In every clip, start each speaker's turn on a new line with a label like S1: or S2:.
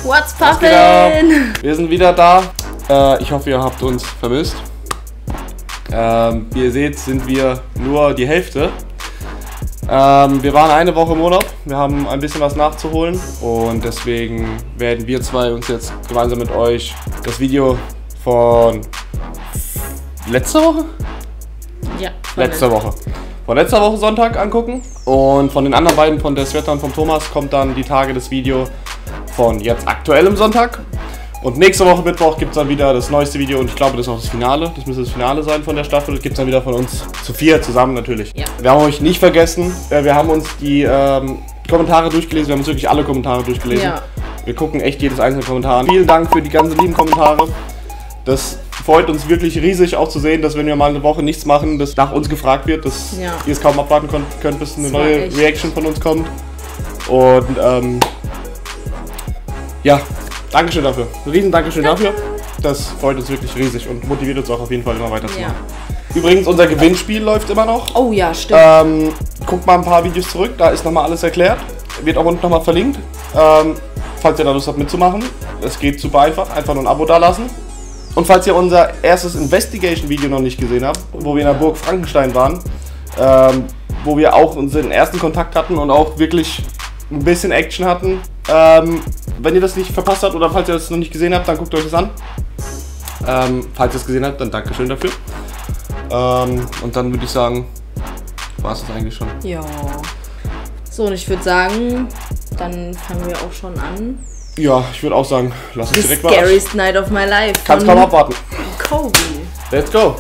S1: What's poppin'?
S2: Wir sind wieder da. Ich hoffe, ihr habt uns vermisst. Wie ihr seht, sind wir nur die Hälfte. Wir waren eine Woche im Urlaub. Wir haben ein bisschen was nachzuholen. Und deswegen werden wir zwei uns jetzt gemeinsam mit euch das Video von letzter Woche?
S1: Ja.
S2: Von letzter Woche Sonntag angucken. Und von den anderen beiden, von der Sveta und von Thomas, kommt dann die Tage das Video von jetzt aktuellem Sonntag. Und nächste Woche Mittwoch gibt es dann wieder das neueste Video und ich glaube, das ist auch das Finale. Das müsste das Finale sein von der Staffel. Das gibt es dann wieder von uns zu vier zusammen natürlich. Ja. Wir haben euch nicht vergessen. Wir haben uns die Kommentare durchgelesen. Wir haben uns wirklich alle Kommentare durchgelesen. Ja. Wir gucken echt jedes einzelne Kommentar an. Vielen Dank für die ganzen lieben Kommentare. Das freut uns wirklich riesig auch zu sehen, dass wenn wir mal eine Woche nichts machen, dass nach uns gefragt wird, dass ihr es kaum abwarten könnt, bis eine neue Reaction von uns kommt. Und ja, Dankeschön dafür. Ein riesen Dankeschön dafür. Das freut uns wirklich riesig und motiviert uns auch auf jeden Fall immer weiterzumachen. Ja. Übrigens, unser Gewinnspiel läuft immer noch.
S1: Oh ja, stimmt.
S2: Guckt mal ein paar Videos zurück, da ist nochmal alles erklärt. Wird auch unten nochmal verlinkt. Falls ihr da Lust habt mitzumachen. Es geht super einfach. Einfach nur ein Abo dalassen. Und falls ihr unser erstes Investigation-Video noch nicht gesehen habt, wo wir in der Burg Frankenstein waren, wo wir auch unseren ersten Kontakt hatten und auch wirklich ein bisschen Action hatten. Wenn ihr das nicht verpasst habt oder falls ihr das noch nicht gesehen habt, dann guckt euch das an. Falls ihr es gesehen habt, dann Dankeschön dafür. Und dann würde ich sagen, war es das eigentlich schon.
S1: Ja. So, und ich würde sagen, dann fangen wir auch schon an.
S2: Ja, ich würde auch sagen, lass uns direkt mal.
S1: Scariest night of my life.
S2: Kannst kaum abwarten.
S1: Colby.
S2: Let's go.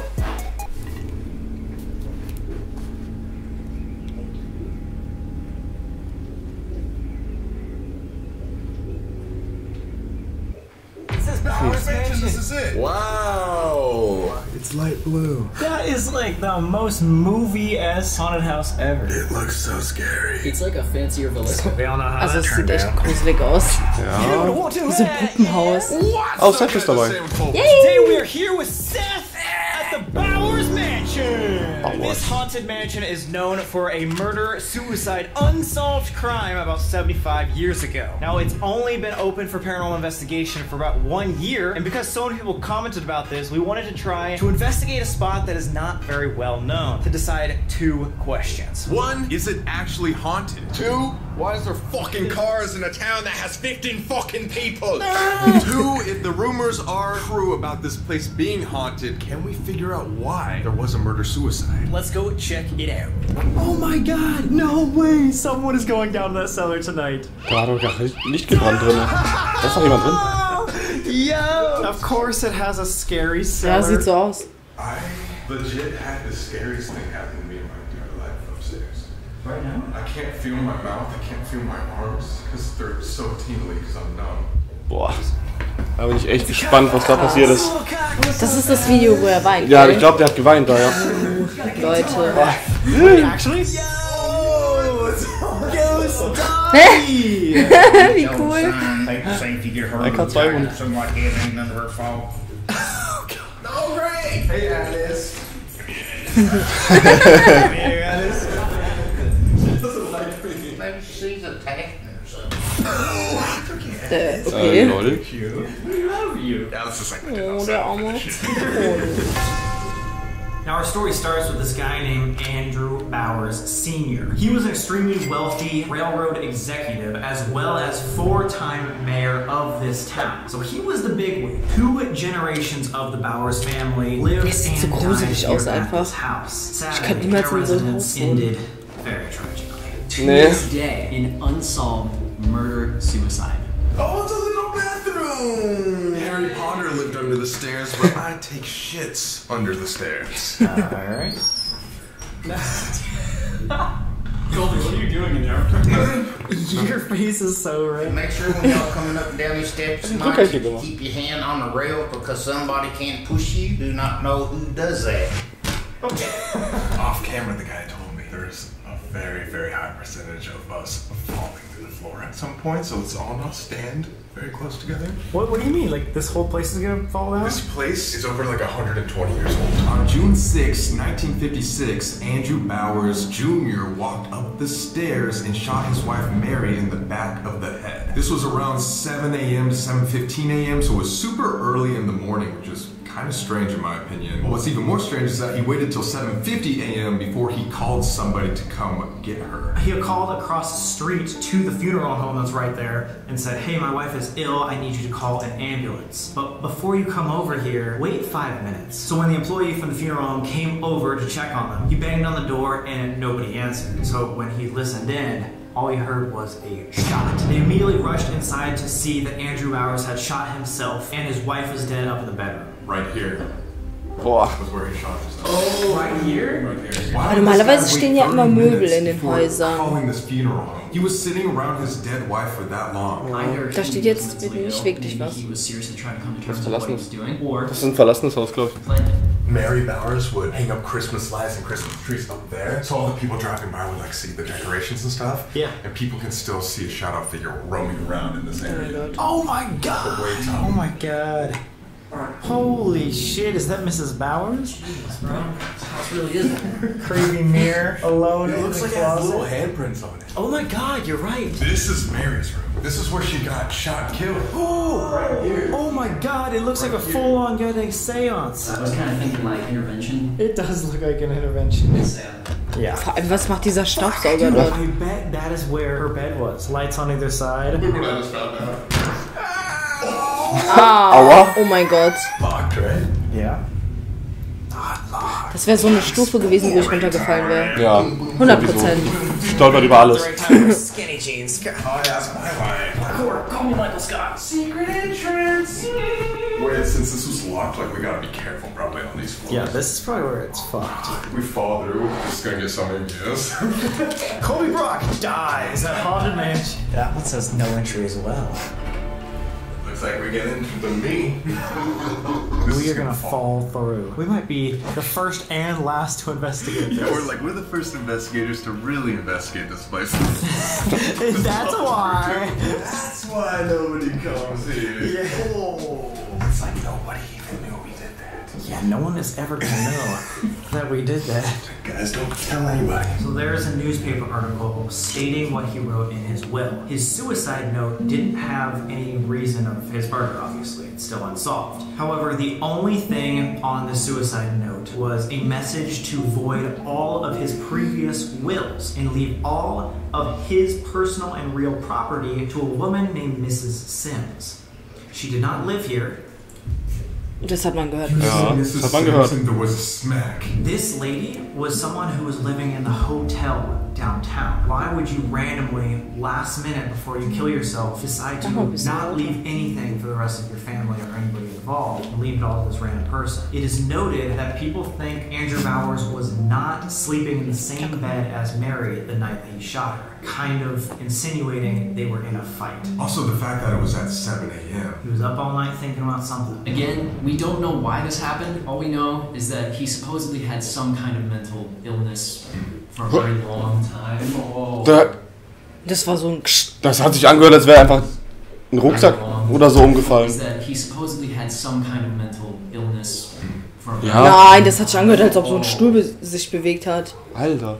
S3: This is it.
S4: Wow.
S3: It's light blue.
S5: That is like the most movie-ass haunted house ever.
S3: It looks so scary.
S4: It's like a fancier villa.
S5: We all know how
S1: Also
S5: that
S1: es sieht
S5: turned
S1: echt
S5: out.
S1: gruselig aus.
S2: Ja.
S1: Wie so ein Puppenhaus.
S2: Oh, Seth ist dabei.
S5: Today we are here with Seth at the Bowers Mansion. This haunted mansion is known for a murder-suicide unsolved crime about 75 years ago. Now it's only been open for paranormal investigation for about 1 year, and because so many people commented about this, we wanted to try to investigate a spot that is not very well known to decide 2 questions.
S3: 1, is it actually haunted? 2, why is there fucking cars in a town that has 15 fucking people? 2, if the rumors are true about this place being haunted, can we figure out why there was a murder-suicide?
S5: Let's go check it out. Oh my god, no way! Someone is going down to that cellar tonight.
S2: Da hat doch gar Licht gebrannt drin. Da ist doch jemand drin.
S5: Yo! Of course it has a scary cellar.
S1: Ja, sieht so aus.
S3: I legit had the scariest thing happen to me in my entire life upstairs.
S5: Right now?
S3: I can't feel my mouth, I can't feel my arms, because they're so tingly, because I'm numb.
S2: Boah. Da bin ich echt gespannt, was da passiert ist.
S1: Das ist das Video, wo er weint.
S2: Ja, ich glaube, der hat geweint da, ja.
S1: Leute.
S5: Actually?
S1: Wie cool.
S2: LK2 Hund.
S3: Oh, great! Hey, Alice.
S5: Hey, Alice.
S4: Maybe she's attacking or something.
S1: Okay.
S2: Lol.
S5: We love you.
S3: Alice is like,
S1: Oh, der Arme.
S5: Now our story starts with this guy named Andrew Bowers Sr. He was an extremely wealthy railroad executive as well as 4-time mayor of this town. So he was the bigwig. 2 generations of the Bowers family lived
S1: Es sieht so
S5: and died
S1: gruselig
S5: here
S1: aus
S5: at
S1: einfach.
S5: this house.
S1: Ich kann
S5: Sadly,
S1: niemals
S5: their
S1: in so ein
S5: residence
S1: Haus wohnen.
S5: ended very tragically. To
S2: Nee.
S5: this day, an unsolved murder-suicide.
S3: oh, it's a little bathroom! Harry Potter lived under the stairs, but I take shits under the stairs.
S5: Alright. Colby, what are you doing in there? Your face is so red.
S4: Make sure when y'all coming up and down these steps tonight,
S2: okay, go on.
S4: keep your hand on the rail because somebody can't push you. Do not know who does that.
S3: Off camera, the guy told me there's a very, very high percentage of us falling through the floor at some point, so let's all now stand very close together.
S5: What do you mean? Like this whole place is gonna fall down?
S3: This place is over like 120 years old.
S6: On June 6, 1956, Andrew Bowers Jr. walked up the stairs and shot his wife Mary in the back of the head. This was around 7 a.m. to 7:15 a.m., so it was super early in the morning, which is kind of strange in my opinion. What's even more strange is that he waited till 7:50 a.m. before he called somebody to come get her.
S7: He called across the street to the funeral home that's right there and said, hey, my wife is ill, I need you to call an ambulance. But before you come over here, wait 5 minutes. So when the employee from the funeral home came over to check on them, he banged on the door and nobody answered. So when he listened in, all he heard was a shot. They immediately rushed inside to see that Andrew Bowers had shot himself and his wife was dead up in the bedroom.
S6: Right here.
S2: Boah.
S6: Was where he shot himself.
S7: Oh, right here?
S6: Right here.
S1: Aber normalerweise stehen ja immer Möbel in den Häusern.
S6: Calling this funeral home. He was sitting around his dead wife for that long.
S1: Da steht jetzt nicht wirklich was.
S2: Das ist ein verlassenes Haus, glaube ich.
S6: Mary Bowers would hang up Christmas lights and Christmas trees up there, so all the people driving by would like see the decorations and stuff.
S7: Yeah.
S6: And people can still see a shadow figure roaming around in this area.
S7: Oh my god! Oh my god. Holy shit, is that Mrs. Bowers?
S4: Jesus, bro. This house really is.
S7: Creepy mirror, alone
S6: It
S7: in
S6: looks
S7: the
S6: like it has little
S7: closet.
S6: handprints on it.
S7: Oh my god, you're right.
S6: This is Mary's room. This is where she got shot and killed.
S7: Oh,
S6: Right here.
S7: oh my god, it looks like a full-on goddamn seance.
S4: I was kind of thinking like intervention.
S7: It does look like an intervention. Yeah.
S1: Vor allem, was macht dieser Staubsauger dort?
S7: I bet that is where her bed was. Lights on either side.
S1: Ah, oh mein Gott.
S6: Locked, right?
S7: Yeah.
S1: Das wäre so eine Stufe gewesen, wo ich runtergefallen wäre.
S2: Ja.
S1: 100%.
S2: Stolpert über alles.
S7: Skinny jeans.
S6: Oh, that's my line.
S7: Call me Michael Scott. Secret entrance.
S6: Wait, since this was locked, like we gotta be careful probably on these floors.
S7: Yeah, this is probably where it's fucked.
S6: If we fall through, this is gonna get so many views.
S7: Colby Brock dies at Haunted Mansion. That one says no entry as well.
S6: Looks like we get into the me.
S7: We are gonna fall through. We might be the first and last to investigate
S3: Yeah,
S7: this.
S3: we're the first investigators to really investigate this place.
S7: That's why.
S3: That's why nobody comes here.
S7: Yeah.
S3: Oh.
S6: It's like nobody even knew we did that.
S7: Yeah, no one is ever gonna know that we did that.
S3: Guys, don't tell anybody.
S7: So there's a newspaper article stating what he wrote in his will. His suicide note didn't have any reason of his murder, obviously. It's still unsolved. However, the only thing on the suicide note was a message to void all of his previous wills and leave all of his personal and real property to a woman named Mrs. Sims. She did not live here.
S1: Das hat man gehört.
S2: Ja,
S6: This
S2: das
S6: is
S2: hat man gehört.
S6: There was a smack.
S7: This lady was someone who was living in the hotel downtown. Why would you randomly, last minute before you kill yourself, decide to not leave anything for the rest of your family or anybody involved and leave it all to this random person? It is noted that people think Andrew Bowers was not sleeping in the same bed as Mary the night that he shot her, kind of insinuating they were in a fight.
S6: Also, the fact that it was at 7 a.m.
S7: He was up all night thinking about something.
S8: Again, we don't know why this happened. All we know is that he supposedly had some kind of mental illness for a very long time. Oh.
S1: Das war so ein
S2: Das hat sich angehört, als wäre einfach ein Rucksack oder so umgefallen.
S8: Is that he supposedly had some kind of mental illness for a very
S2: Ja.
S1: Nein, das hat sich angehört, als ob so ein Stuhl sich bewegt hat.
S2: Alter.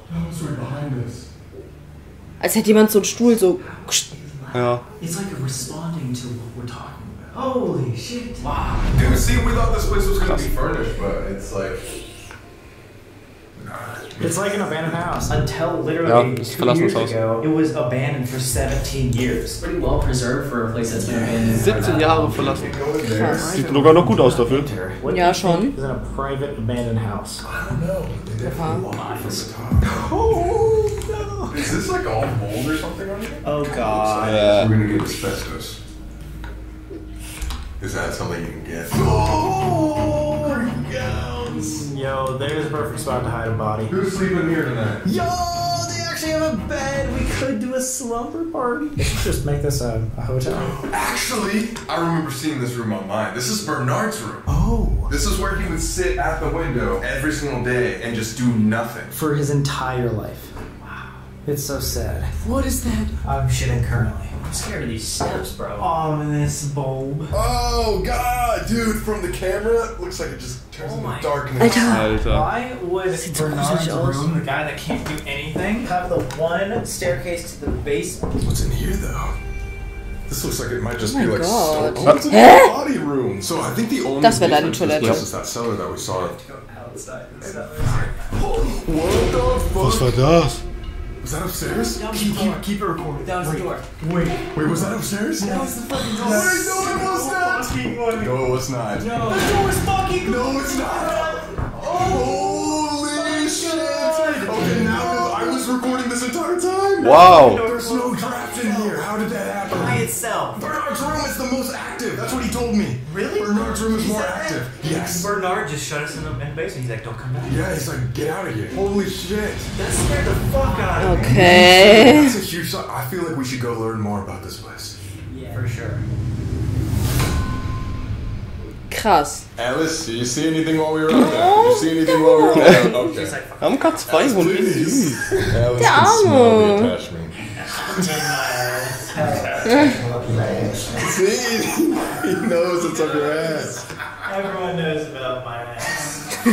S1: Als hätte jemand so einen Stuhl so...
S2: Ja.
S7: It's like responding to what we're talking about. Holy shit.
S8: Wow.
S3: Dude, see, we thought this place was gonna be furnished, but it's like...
S7: It's like an abandoned house. Until
S2: Ja,
S7: literally
S2: das ist
S7: 2
S2: ein
S7: years
S2: verlassenes Haus.
S7: ago, it was abandoned for 17 years.
S8: Pretty well preserved for a place that's been abandoned.
S2: 17 Jahre verlassen.
S1: Krass.
S2: Sieht sogar noch gut aus dafür.
S7: What
S1: Ja,
S7: do you think
S1: schon.
S7: is in a private abandoned house?
S3: I don't know. They definitely
S1: Aha.
S3: locked from the top.
S7: Oh no!
S3: Is this like all mold or something on here?
S7: Oh god.
S2: Ja.
S3: We're gonna get asbestos. Is that something you can get?
S7: Yo, there's a perfect spot to hide a body.
S3: Who's sleeping here tonight?
S7: Yo, they actually have a bed. We could do a slumber party. They should just make this a hotel.
S3: Actually, I remember seeing this room online. This is Bernard's room.
S7: Oh.
S3: This is where he would sit at the window every single day and just do nothing.
S7: For his entire life. Wow. It's so sad. What is that? I'm shitting currently.
S8: I'm scared of these steps, bro.
S7: Ominous bulb.
S3: Oh god, dude, from the camera, looks like it just turns into darkness.
S1: Alter.
S2: Alter.
S7: Why would
S1: so
S7: Bernard's
S1: gruselig aus.
S7: room, the guy that can't do anything, have the one staircase to the basement?
S3: What's in here though?
S6: This looks like it might just
S1: Oh
S6: be
S1: my
S6: like
S1: God.
S6: so. Oh, it's a body room. So I think the only
S1: Das wäre deine
S6: difference
S1: Toilette.
S6: is that cellar that we saw.
S3: Outside the cellar.
S6: What the fuck?
S2: Was war das?
S6: Was that upstairs?
S5: Keep it recorded. That was the door.
S6: Wait, was that upstairs?
S5: That was the fucking door.
S6: Wait, no, it was not. No, it was not.
S5: No, the door was fucking.
S6: No, it's not. Holy shit! Okay, now I was recording this entire time.
S2: Wow.
S6: There's no draft in here. How did that happen?
S5: By itself.
S6: Bernard's room is the most active. That's what he told me.
S5: Really?
S6: Bernard's room is more active. Yes.
S5: Bernard just shut us in the basement. He's like, don't come back.
S6: Yeah, he's like, get out of here. Holy shit.
S5: That scared the fuck out of me.
S1: Okay.
S6: That's a huge shock. I feel like we should go learn more about this place.
S5: Yeah, for sure.
S1: Krass.
S6: Alice, did you see anything while we were out there? Did you see anything while we were out there? Okay.
S2: Haben gerade zwei Hunde.
S6: Alice
S1: Der
S6: can smell the
S1: Arme.
S6: attachment. See? He knows it's up your ass.
S5: Everyone knows about my ass.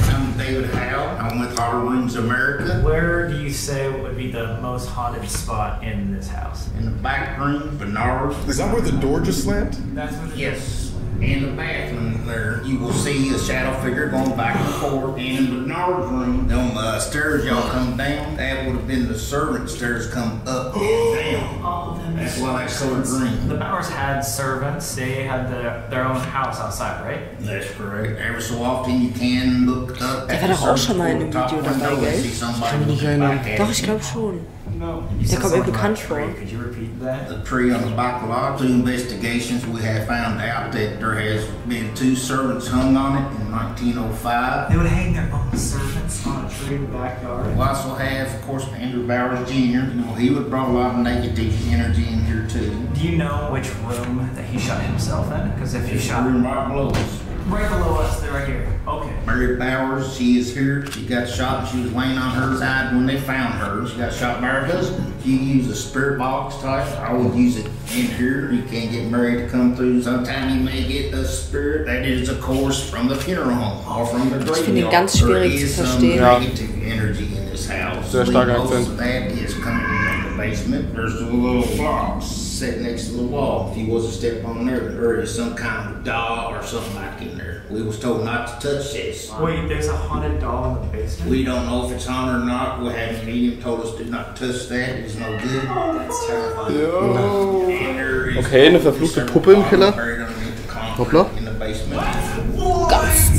S4: I'm David Howe. I'm with Horror Rooms America.
S7: Where do you say would be the most haunted spot in this house?
S4: In the back room, Bernard.
S6: Is that where the door just slammed?
S7: That's what
S4: Yes. In the bathroom there, you will see a shadow figure going back and forth. And in Bernard's room, on the stairs y'all come down, that would have been the servant stairs come up and down.
S7: all of them.
S4: That's why that's colored green.
S7: The Bowers had servants. They had their own house outside, right?
S4: That's correct. Every so often you can look up
S1: Der
S4: at
S1: war
S4: the
S1: doch auch schon
S4: servant
S1: mal in einem
S4: top
S1: Video
S4: window
S1: dabei,
S4: and
S1: gell?
S4: see somebody
S2: mich nicht
S4: looking
S2: erinnern.
S4: back at
S1: Doch,
S4: you.
S1: ich glaube schon.
S7: No.
S1: Der kommt mir bekannt vor.
S7: Could you repeat that?
S4: The tree on the back lot. Through investigations, we have found out that there has been 2 servants hung on it in 1905.
S7: They would hang their own servants on a tree in the backyard.
S4: We also have, of course, Andrew Bowers Jr. You know, he would brought a lot of negative energy in here too.
S7: Do you know which room that he shot himself in? Because if he
S4: His
S7: shot
S4: room right below us.
S7: right below us, they're right here. Okay.
S4: Mary Bowers, she is here. She got shot and she was laying on her side when they found her. She got shot by her husband. If you use a spirit box type, I would use it in here. You can't get Mary to come through. Sometimes you may get a spirit that is, of course, from the funeral home or from the
S1: Ich finde ihn
S4: graveyard.
S1: ganz
S4: There
S1: schwierig zu
S4: is some
S1: verstehen.
S4: negative energy in this house.
S2: Sehr starker
S4: Most
S2: Akzent.
S4: of that is coming from the basement. There's a little box sitting next to the wall. If you was to step on there, there is some kind of doll or something like in there. We was told not to touch this.
S7: Wait, there's a haunted doll in the basement?
S4: We don't know if it's haunted or not. We had a medium told us do not touch that. It's no good.
S7: That's terrifying.
S6: Yo.
S4: And there is
S2: Okay, eine verfluchte Puppe im Keller.
S4: buried underneath the concrete
S2: Hoppla.
S4: in the basement.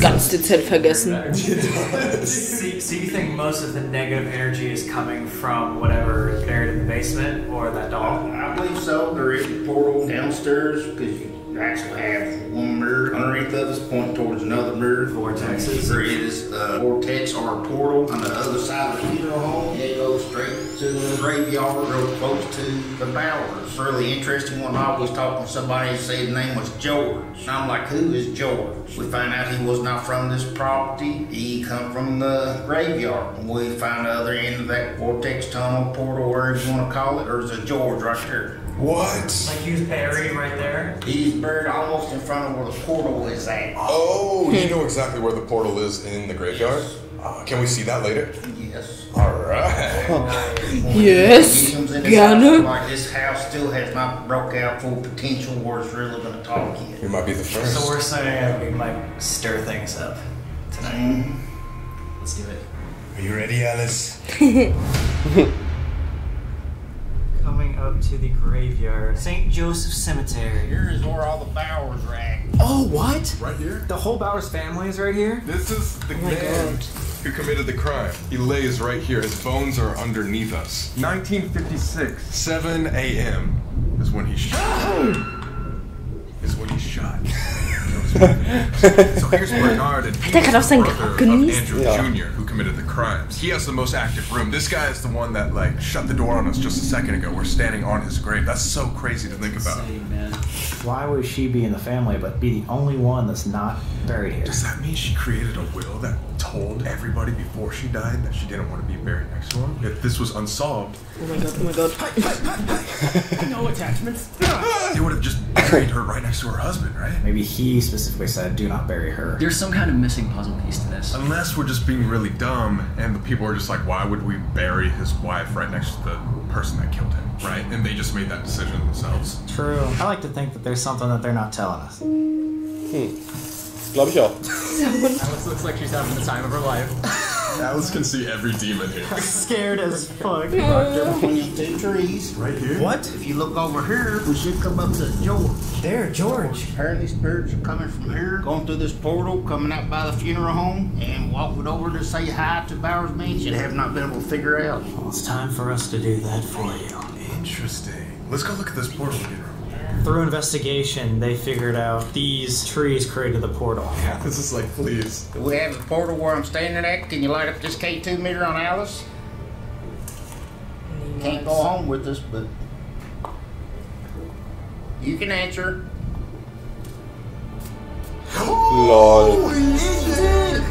S1: Ganz dezent vergessen.
S7: So you think most of the negative energy is coming from whatever is buried in the basement or that doll?
S4: I believe so. There is a portal downstairs because you actually have one mirror underneath of us pointing towards another mirror.
S7: Vortexes.
S4: There is a vortex or a portal on the other side of the funeral home. It goes straight to the graveyard real close to the Bowers. Really interesting one. I was talking to somebody and said the name was George. And I'm like, who is George? We found out he was not from this property. He come from the graveyard. We found the other end of that vortex tunnel, portal, whatever you want to call it. There's a George right there.
S6: What?
S7: Like he was buried right there?
S4: He's buried almost in front of where the portal is at.
S6: Oh, you know exactly where the portal is in the graveyard? Can we see that later?
S4: Yes.
S6: Alright.
S1: Yes,
S4: Mediums in this
S1: gerne.
S4: house, like this house still has not broke out full potential where it's really going to talk yet.
S6: We might be the first.
S7: So we're saying we might stir things up tonight. Let's do it.
S6: Are you ready, Alice?
S7: Coming up to the graveyard. St. Joseph Cemetery.
S4: Here is where all the Bowers are at.
S5: Oh, what?
S6: Right here?
S5: The whole Bowers family is right here?
S6: This is the
S1: my
S6: man
S1: God.
S6: who committed the crime. He lays right here. His bones are underneath us. 1956, 7 a.m. is when he shot. So here's Bernard and
S1: Der hat auch seinen
S6: brother
S1: Grab
S6: of
S1: genießt.
S6: Andrew Jr. who committed the crimes. He has the most active room. This guy is the one that like shut the door on us just a second ago. We're standing on his grave. That's so crazy to think about.
S5: Why would she be in the family but be the only one that's not buried here?
S6: Does that mean she created a will that told told everybody before she died that she didn't want to be buried next to him. If this was unsolved,
S1: Oh my god, oh my god.
S5: No attachments.
S6: they would have just buried her right next to her husband, right?
S9: Maybe he specifically said, do not bury her.
S8: There's some kind of missing puzzle piece to this.
S6: Unless we're just being really dumb and the people are just like, why would we bury his wife right next to the person that killed him, right? And they just made that decision themselves.
S9: True. I like to think that there's something that they're not telling us.
S2: Glaube ich auch.
S8: Alice looks like she's having the time of her life.
S6: Alice can see every demon here.
S9: Scared as fuck.
S4: Between these two trees.
S6: Right here?
S4: What? If you look over here, we should come up to George.
S9: There, George.
S4: Apparently spirits are coming from here, going through this portal, coming out by the funeral home, and walking over to say hi to Bowers Mansion. Have not been able to figure out.
S9: Well, it's time for us to do that for you.
S6: Interesting. Let's go look at this portal again.
S9: Through investigation, they figured out these trees created the portal.
S6: Yeah, this is like, please.
S4: Do we have the portal where I'm standing at? Can you light up this K2 meter on Alice? Can't go home with us, but you can answer.
S2: Lol.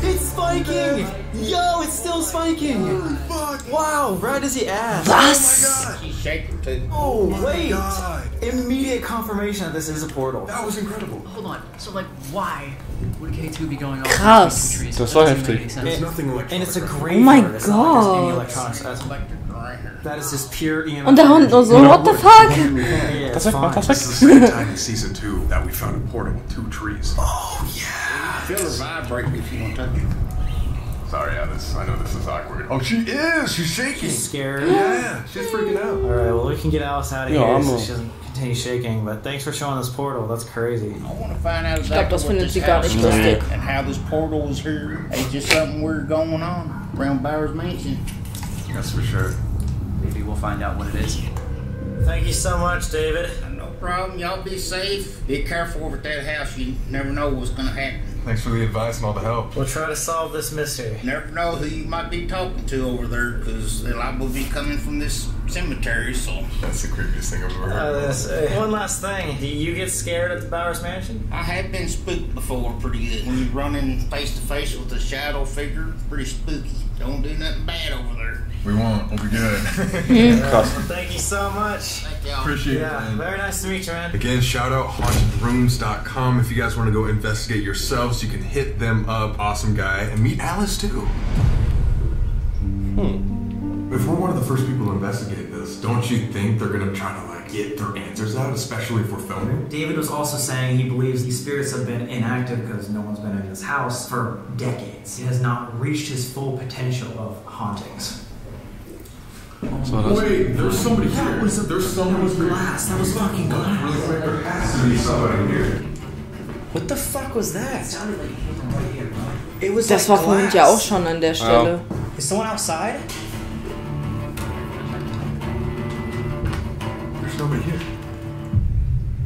S9: It's spiking! Yo, it's still spiking!
S6: Holy fuck!
S9: Wow, right as he asked.
S1: Was?
S6: Oh my god!
S4: She's shaking too.
S9: Oh, wait!
S6: God.
S9: Immediate confirmation that this is a portal.
S6: That was incredible.
S8: Hold on. So, like, why would K2 be going off?
S1: Krass.
S8: Trees?
S2: Das
S8: That
S2: war
S8: doesn't make
S2: heftig.
S8: any sense.
S6: There's nothing electronic.
S9: And it's a
S6: right?
S9: graveyard.
S1: Oh my
S9: It's not like there's any
S1: God.
S9: electronics. That is just pure EMF.
S1: Und der Hund nur so, what the fuck?
S9: Yeah, it's fine.
S2: Das
S6: This is the second time in season 2 that we found a portal with 2 trees. Oh yeah.
S4: Feel her vibrate if you want to touch her.
S6: Sorry, Alice. I know this is awkward. Oh, she is. She's shaking.
S9: She's scared.
S6: Yeah, she's freaking out.
S9: Alright, well, we can get Alice out of
S2: Ja,
S9: here so
S2: Ammo.
S9: she doesn't continue shaking, but thanks for showing this portal. That's crazy.
S4: I want to find out
S1: Ich glaube,
S4: exactly
S1: das
S4: what
S1: findet
S4: this
S1: sie gar
S4: house
S1: nicht
S4: is
S1: lustig.
S4: and how this portal is here. It's just something weird going on around Bowers Mansion.
S6: That's for sure.
S8: Maybe we'll find out what it is.
S9: Thank you so much, David.
S4: No problem. Y'all be safe. Be careful over at that house. You never know what's going to happen.
S6: Thanks for the advice and all the help.
S9: We'll try to solve this mystery.
S4: Never know who you might be talking to over there because they're liable to be coming from this cemetery, so.
S6: That's the creepiest thing I've ever heard.
S9: One last thing. Do you get scared at the Bowers Mansion?
S4: I have been spooked before pretty good. When you're running face to face with a shadow figure, pretty spooky. Don't do nothing bad over there.
S6: We won't. We'll be good.
S2: Krass.
S9: Thank you so much.
S4: Thank y'all.
S6: Appreciate it,
S9: Yeah,
S6: man.
S9: very nice to meet you, man.
S6: Again, shout out hauntedrooms.com. If you guys want to go investigate yourselves, you can hit them up. Awesome guy. And meet Alice too. If we're one of the first people to investigate this, don't you think they're gonna try to like get their answers out, especially if we're filming?
S7: David was also saying he believes these spirits have been inactive because no one's been in this house for decades. It has not reached his full potential of hauntings.
S6: Wait, there's somebody here. There's someone here.
S7: Glass. That was fucking glass.
S6: Really quick, there has to be somebody here.
S9: What the fuck was that?
S8: It sounded like it came from right here, bro.
S9: It was
S1: Das
S9: like
S1: war vorhin
S9: glass.
S1: ja auch schon an der Stelle.
S9: Is someone outside?
S6: There's nobody here.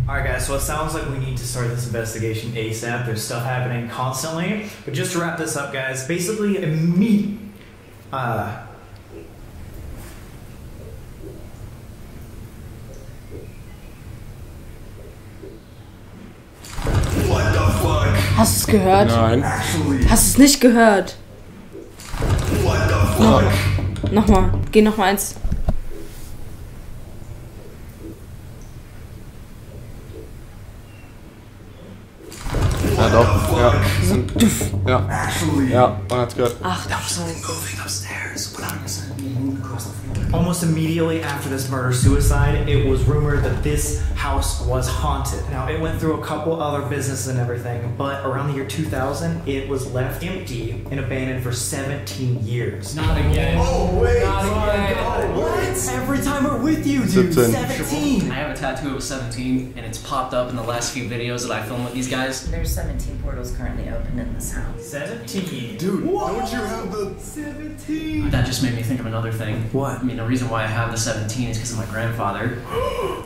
S7: Alright guys, so it sounds like we need to start this investigation ASAP. There's stuff happening constantly. But just to wrap this up, guys, basically
S6: What the fuck?
S1: Hast du es gehört?
S2: Nein.
S6: Actually,
S1: Hast du es nicht gehört?
S6: what the fuck?
S1: Nochmal. Geh nochmal eins.
S2: Ja, doch. Ja. Ja.
S6: Actually,
S2: Ja, man hat's gehört.
S1: Ach, Scheiße.
S7: almost immediately after this murder-suicide, it was rumored that this house was haunted. Now, it went through a couple other businesses and everything, but around the year 2000, it was left empty and abandoned for 17 years.
S8: Not again.
S6: oh wait.
S8: Not again.
S7: What? Every time we're with you, dude.
S2: 17.
S8: I have a tattoo of 17, and it's popped up in the last few videos that I filmed with these guys.
S10: There's 17 portals currently open in this house.
S7: 17.
S6: Dude, don't you have the
S7: 17.
S8: That just made me think of another thing.
S7: What?
S8: I mean, the reason why I have the 17 is because of my grandfather,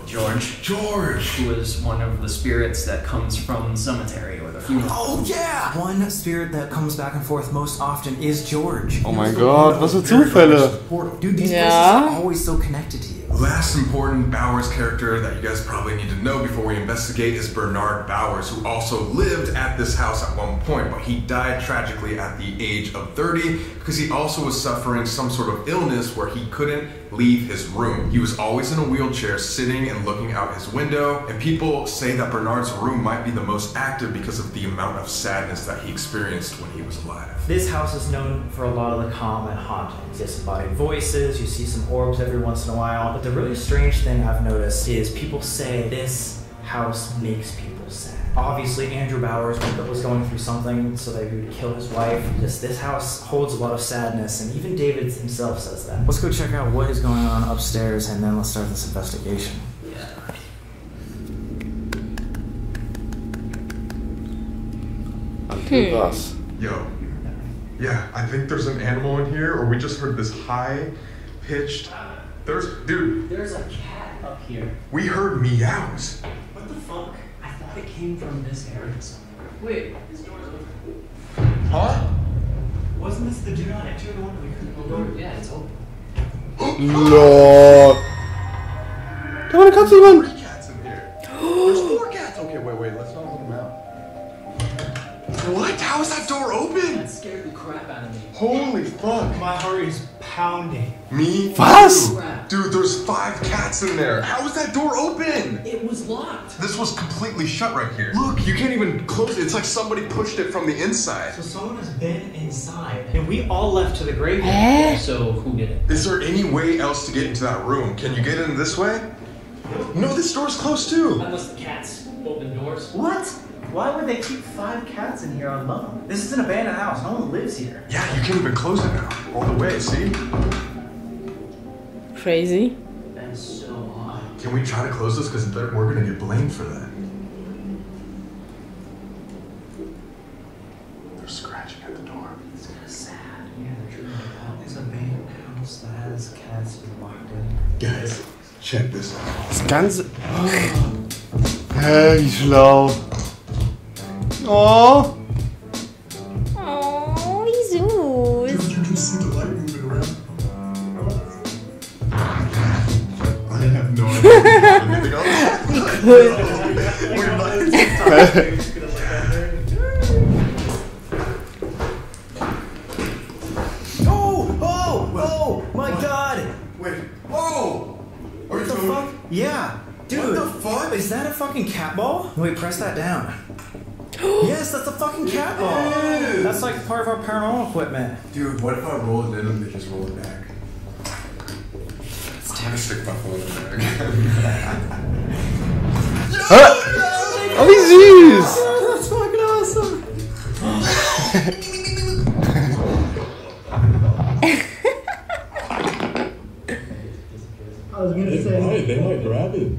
S8: George,
S6: George?
S8: who is one of the spirits that comes from the cemetery or the funeral.
S7: Oh yeah! One spirit that comes back and forth most often is George.
S2: Oh mein Gott, was für Zufälle.
S7: Dude, these
S1: Ja.
S7: places are always so connected to you.
S6: Last important Bowers character that you guys probably need to know before we investigate is Bernard Bowers, who also lived at this house at one point, but he died tragically at the age of 30 because he also was suffering some sort of illness where he couldn't leave his room. He was always in a wheelchair, sitting and looking out his window, and people say that Bernard's room might be the most active because of the amount of sadness that he experienced when he was alive.
S7: This house is known for a lot of the common hauntings. Disembodied voices, you see some orbs every once in a while, but the really strange thing I've noticed is people say this house makes people sad. Obviously, Andrew Bowers was going through something, so they would kill his wife. This house holds a lot of sadness, and even David himself says that. Let's go check out what is going on upstairs, and then let's start this investigation.
S2: Was.
S6: Yo. Yeah, I think there's an animal in here, or we just heard this high-pitched... There's
S8: a cat up here.
S6: We heard meows.
S8: What the fuck? I thought it came from this area somewhere. Wait, this door's open.
S6: Huh?
S8: Wasn't this the do not enter the one we couldn't open? Yeah, it's open.
S2: Lord. Da war eine Katze, Mann.
S6: 3 cats in here. There's 4 cats. Okay, wait, let's not let them out. What? How is that door open?
S8: That scared the crap out of me.
S6: Holy fuck.
S9: My heart is pounding.
S6: Me?
S2: Was?
S6: Dude, there's 5 cats in there. How is that door open?
S8: It was locked.
S6: This was completely shut right here. Look, you can't even close it. It's like somebody pushed it from the inside.
S7: So someone has been inside, and we all left to the graveyard.
S8: So who did it?
S6: Is there any way else to get into that room? Can you get in this way? No, this door's closed too.
S8: Unless the cats open doors.
S7: What? Why would they keep 5 cats in here alone? This is an abandoned house. No one lives here.
S6: Yeah, you can't even close it now. All the way, see?
S1: Crazy.
S8: That's so odd.
S6: Can we try to close this? Because we're going to get blamed for that. They're scratching at the door.
S8: It's kind of sad.
S7: Yeah, they're trying to help. It's an abandoned house that has cats locked in.
S6: Guys, check this out.
S2: Das Ganze... Hä, wie schlau. Oh.
S1: Oh, wie süß.
S6: You can see the light moving around. I have no idea anything else.
S7: Oh, my God.
S6: Wait, whoa!
S7: What the fuck? Yeah. Dude,
S6: what the fuck?
S7: Is that a fucking cat ball? Wait, press that down. Yes, that's a fucking cat ball.
S6: Dude.
S7: That's like part of our paranormal equipment.
S6: Dude, what if I roll it in and they just roll it back? I'm gonna stick my phone in there again.
S2: Oh, wie süß!
S7: That's fucking awesome.
S9: I was gonna say
S11: They might grab it.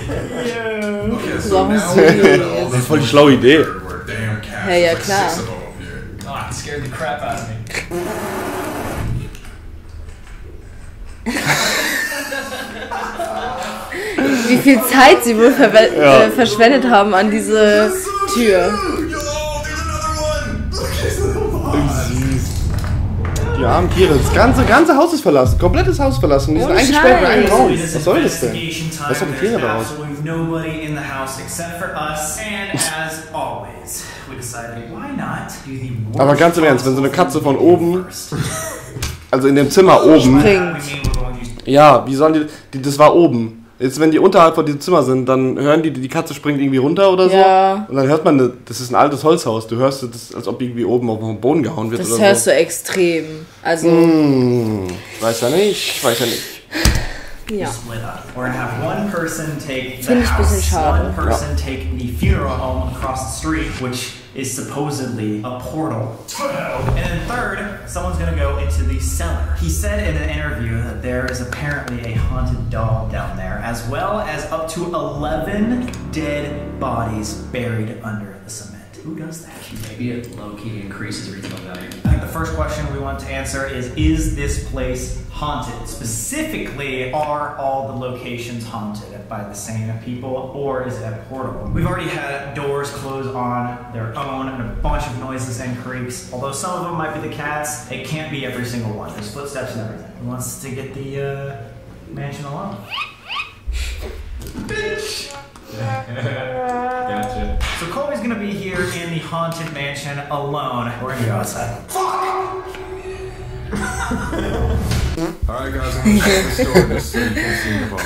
S6: Okay, so
S1: Warum
S6: now
S1: so
S6: we
S1: süß?
S6: know all
S2: Das ist
S6: the
S2: voll die schlaue Idee.
S6: we're damn cats.
S1: Hey, ja,
S6: There's
S1: klar.
S6: 6 of them up here.
S8: God, it scared the crap out of me.
S1: Wie viel Zeit sie wohl verschwendet haben an diese Tür.
S2: Die armen Tiere. Das ganze Haus ist verlassen. Komplettes Haus verlassen. Die sind
S1: Ohne
S2: eingesperrt in einem
S1: Scheiß.
S2: Raum. Was soll das denn? Was haben die Tiere daraus?
S7: Nobody in the house except for us, and as always, we decided why not do the worst
S2: Aber ganz im Ernst, wenn so eine Katze von oben, also in dem Zimmer oben,
S1: Springt.
S2: ja, wie sollen die, das war oben. Jetzt, wenn die unterhalb von diesem Zimmer sind, dann hören die Katze springt irgendwie runter oder so.
S1: Ja.
S2: Und dann hört man, das ist ein altes Holzhaus. Du hörst das, als ob irgendwie oben auf den Boden gehauen wird
S1: Das
S2: oder
S1: hörst
S2: so.
S1: du extrem. Also,
S2: Weiß ja nicht.
S1: ja.
S7: split up. We're gonna have one person take the
S1: Finde ich ein bisschen
S7: house,
S1: schade.
S7: one person take the funeral home across the street, which is supposedly a portal. And then third, someone's gonna go into the cellar. He said in an interview that there is apparently a haunted doll down there, as well as up to 11 dead bodies buried under the cement. Who does that?
S8: Maybe it low-key increases retail value.
S7: I think the first question we want to answer is this place haunted? Specifically, are all the locations haunted by the same people, or is it a portal? We've already had doors close on their own and a bunch of noises and creaks. Although some of them might be the cats, it can't be every single one. There's footsteps and everything. Who wants to get the mansion alone? Bitch!
S5: Gotcha.
S7: So Colby's gonna be here in the haunted mansion alone. We're gonna go outside. Fuck!
S6: Alright guys, I'm gonna shut this door just so you can see the ball.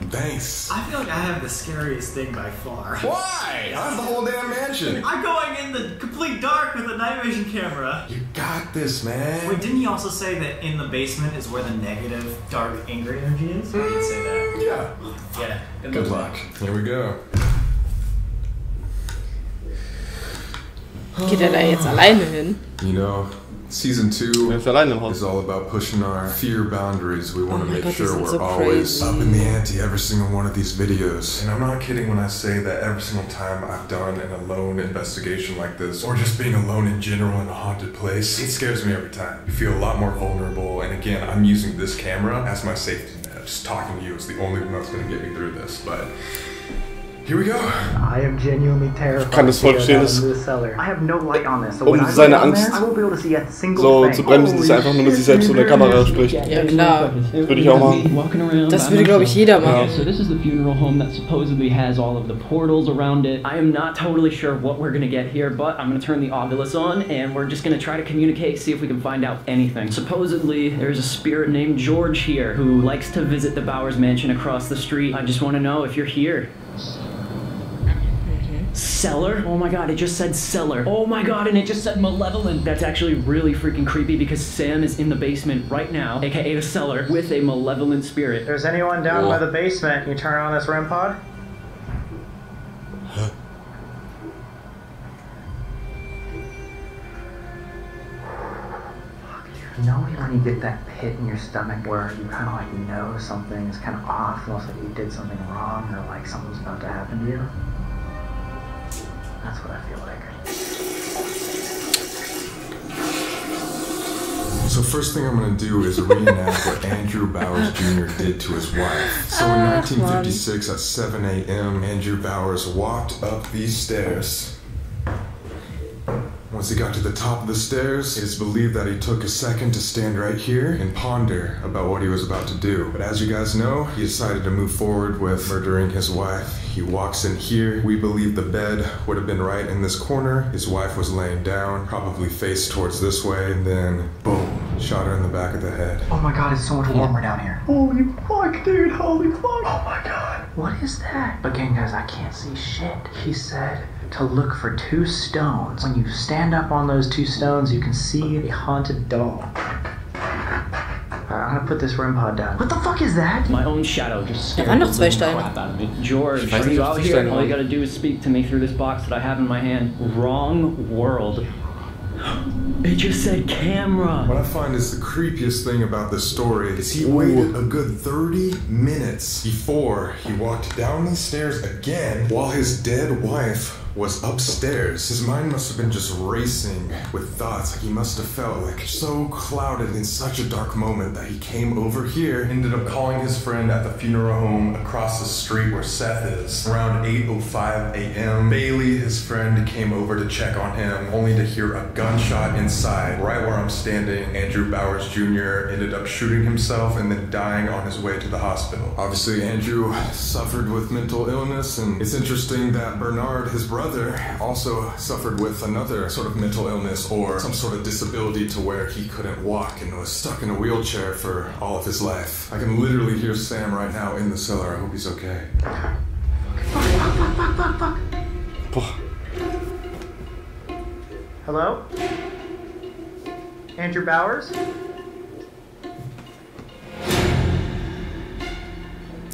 S6: Thanks.
S7: I feel like I have the scariest thing by far.
S6: Why? I have the whole damn mansion.
S7: I'm going in the complete dark with a night vision camera.
S6: You got this, man.
S7: Wait, didn't he also say that in the basement is where the negative, dark, angry energy is? He did say that.
S6: Yeah.
S7: Yeah.
S6: Good luck. Here we go.
S1: Geht er da jetzt alleine hin?
S6: You know, season 2
S2: ist allein im Haus.
S6: is all about pushing our fear boundaries. We want to make sure we're
S1: so
S6: always
S1: crazy.
S6: up in the ante every single one of these videos. And I'm not kidding when I say that every single time I've done an alone investigation like this, or just being alone in general in a haunted place, it scares me every time. You feel a lot more vulnerable, and again, I'm using this camera as my safety net. Just talking to you is the only one that's going to get me through this, but here we go.
S11: I am genuinely terrified.
S2: Kann das voll verstehen, dass
S11: I have no light on this, so
S2: um
S11: when I
S2: seine
S11: go down
S2: Angst
S11: there, I won't be able to see a single
S2: so
S11: thing.
S2: zu bremsen, dass er einfach nur mit sich selbst in der Kamera spricht.
S1: Ja, klar.
S2: Würde ich auch machen.
S1: Das würde, glaube ich, jeder machen.
S12: So this is the funeral home that supposedly has all of the portals around it. I am not totally sure what we're gonna get here, but I'm gonna turn the Ovilus on and we're just gonna try to communicate, see if we can find out anything. Supposedly, there's a spirit named George here who likes to visit the Bowers mansion across the street. I just want to know if you're here. Cellar? Oh my god, it just said cellar. Oh my god, and it just said malevolent. That's actually really freaking creepy because Sam is in the basement right now, aka the cellar, with a malevolent spirit.
S7: If there's anyone down by the basement, you turn on this REM pod?
S11: You know when you get that pit in your stomach where you kind of like know something is kind of off, almost like you did something wrong or like something's about to happen to you? That's what I feel like.
S6: So first thing I'm going to do is reenact what Andrew Bowers Jr. did to his wife. So in 1956 at 7 a.m., Andrew Bowers walked up these stairs. Once he got to the top of the stairs, it is believed that he took a second to stand right here and ponder about what he was about to do. But as you guys know, he decided to move forward with murdering his wife. He walks in here. We believe the bed would have been right in this corner. His wife was laying down, probably face towards this way, and then boom, shot her in the back of the head.
S11: Oh my god, it's so much warmer down here. Holy fuck, dude, holy fuck. Oh my god. What is that? Again, guys, I can't see shit. He said to look for 2 stones. When you stand up on those 2 stones, you can see a haunted doll. I'm gonna put this REM pod down. What the fuck is that?
S12: My own shadow just scared
S1: waren
S12: the
S1: noch 2
S12: living
S1: Steine.
S12: crap out of me. George, are you out here? All you gotta do is speak to me through this box that I have in my hand. Wrong world. It just said camera.
S6: What I find is the creepiest thing about this story is he waited a good 30 minutes before he walked down these stairs again while his dead wife was upstairs. His mind must have been just racing with thoughts. Like he must have felt like so clouded in such a dark moment that he came over here, ended up calling his friend at the funeral home across the street where Seth is. Around 8:05 a.m., Bailey, his friend, came over to check on him, only to hear a gunshot inside. Right where I'm standing, Andrew Bowers Jr. ended up shooting himself and then dying on his way to the hospital. Obviously, Andrew suffered with mental illness, and it's interesting that Bernard, his brother, also suffered with another sort of mental illness or some sort of disability to where he couldn't walk and was stuck in a wheelchair for all of his life. I can literally hear Sam right now in the cellar. I hope he's okay.
S11: Fuck. Hello? Andrew Bowers?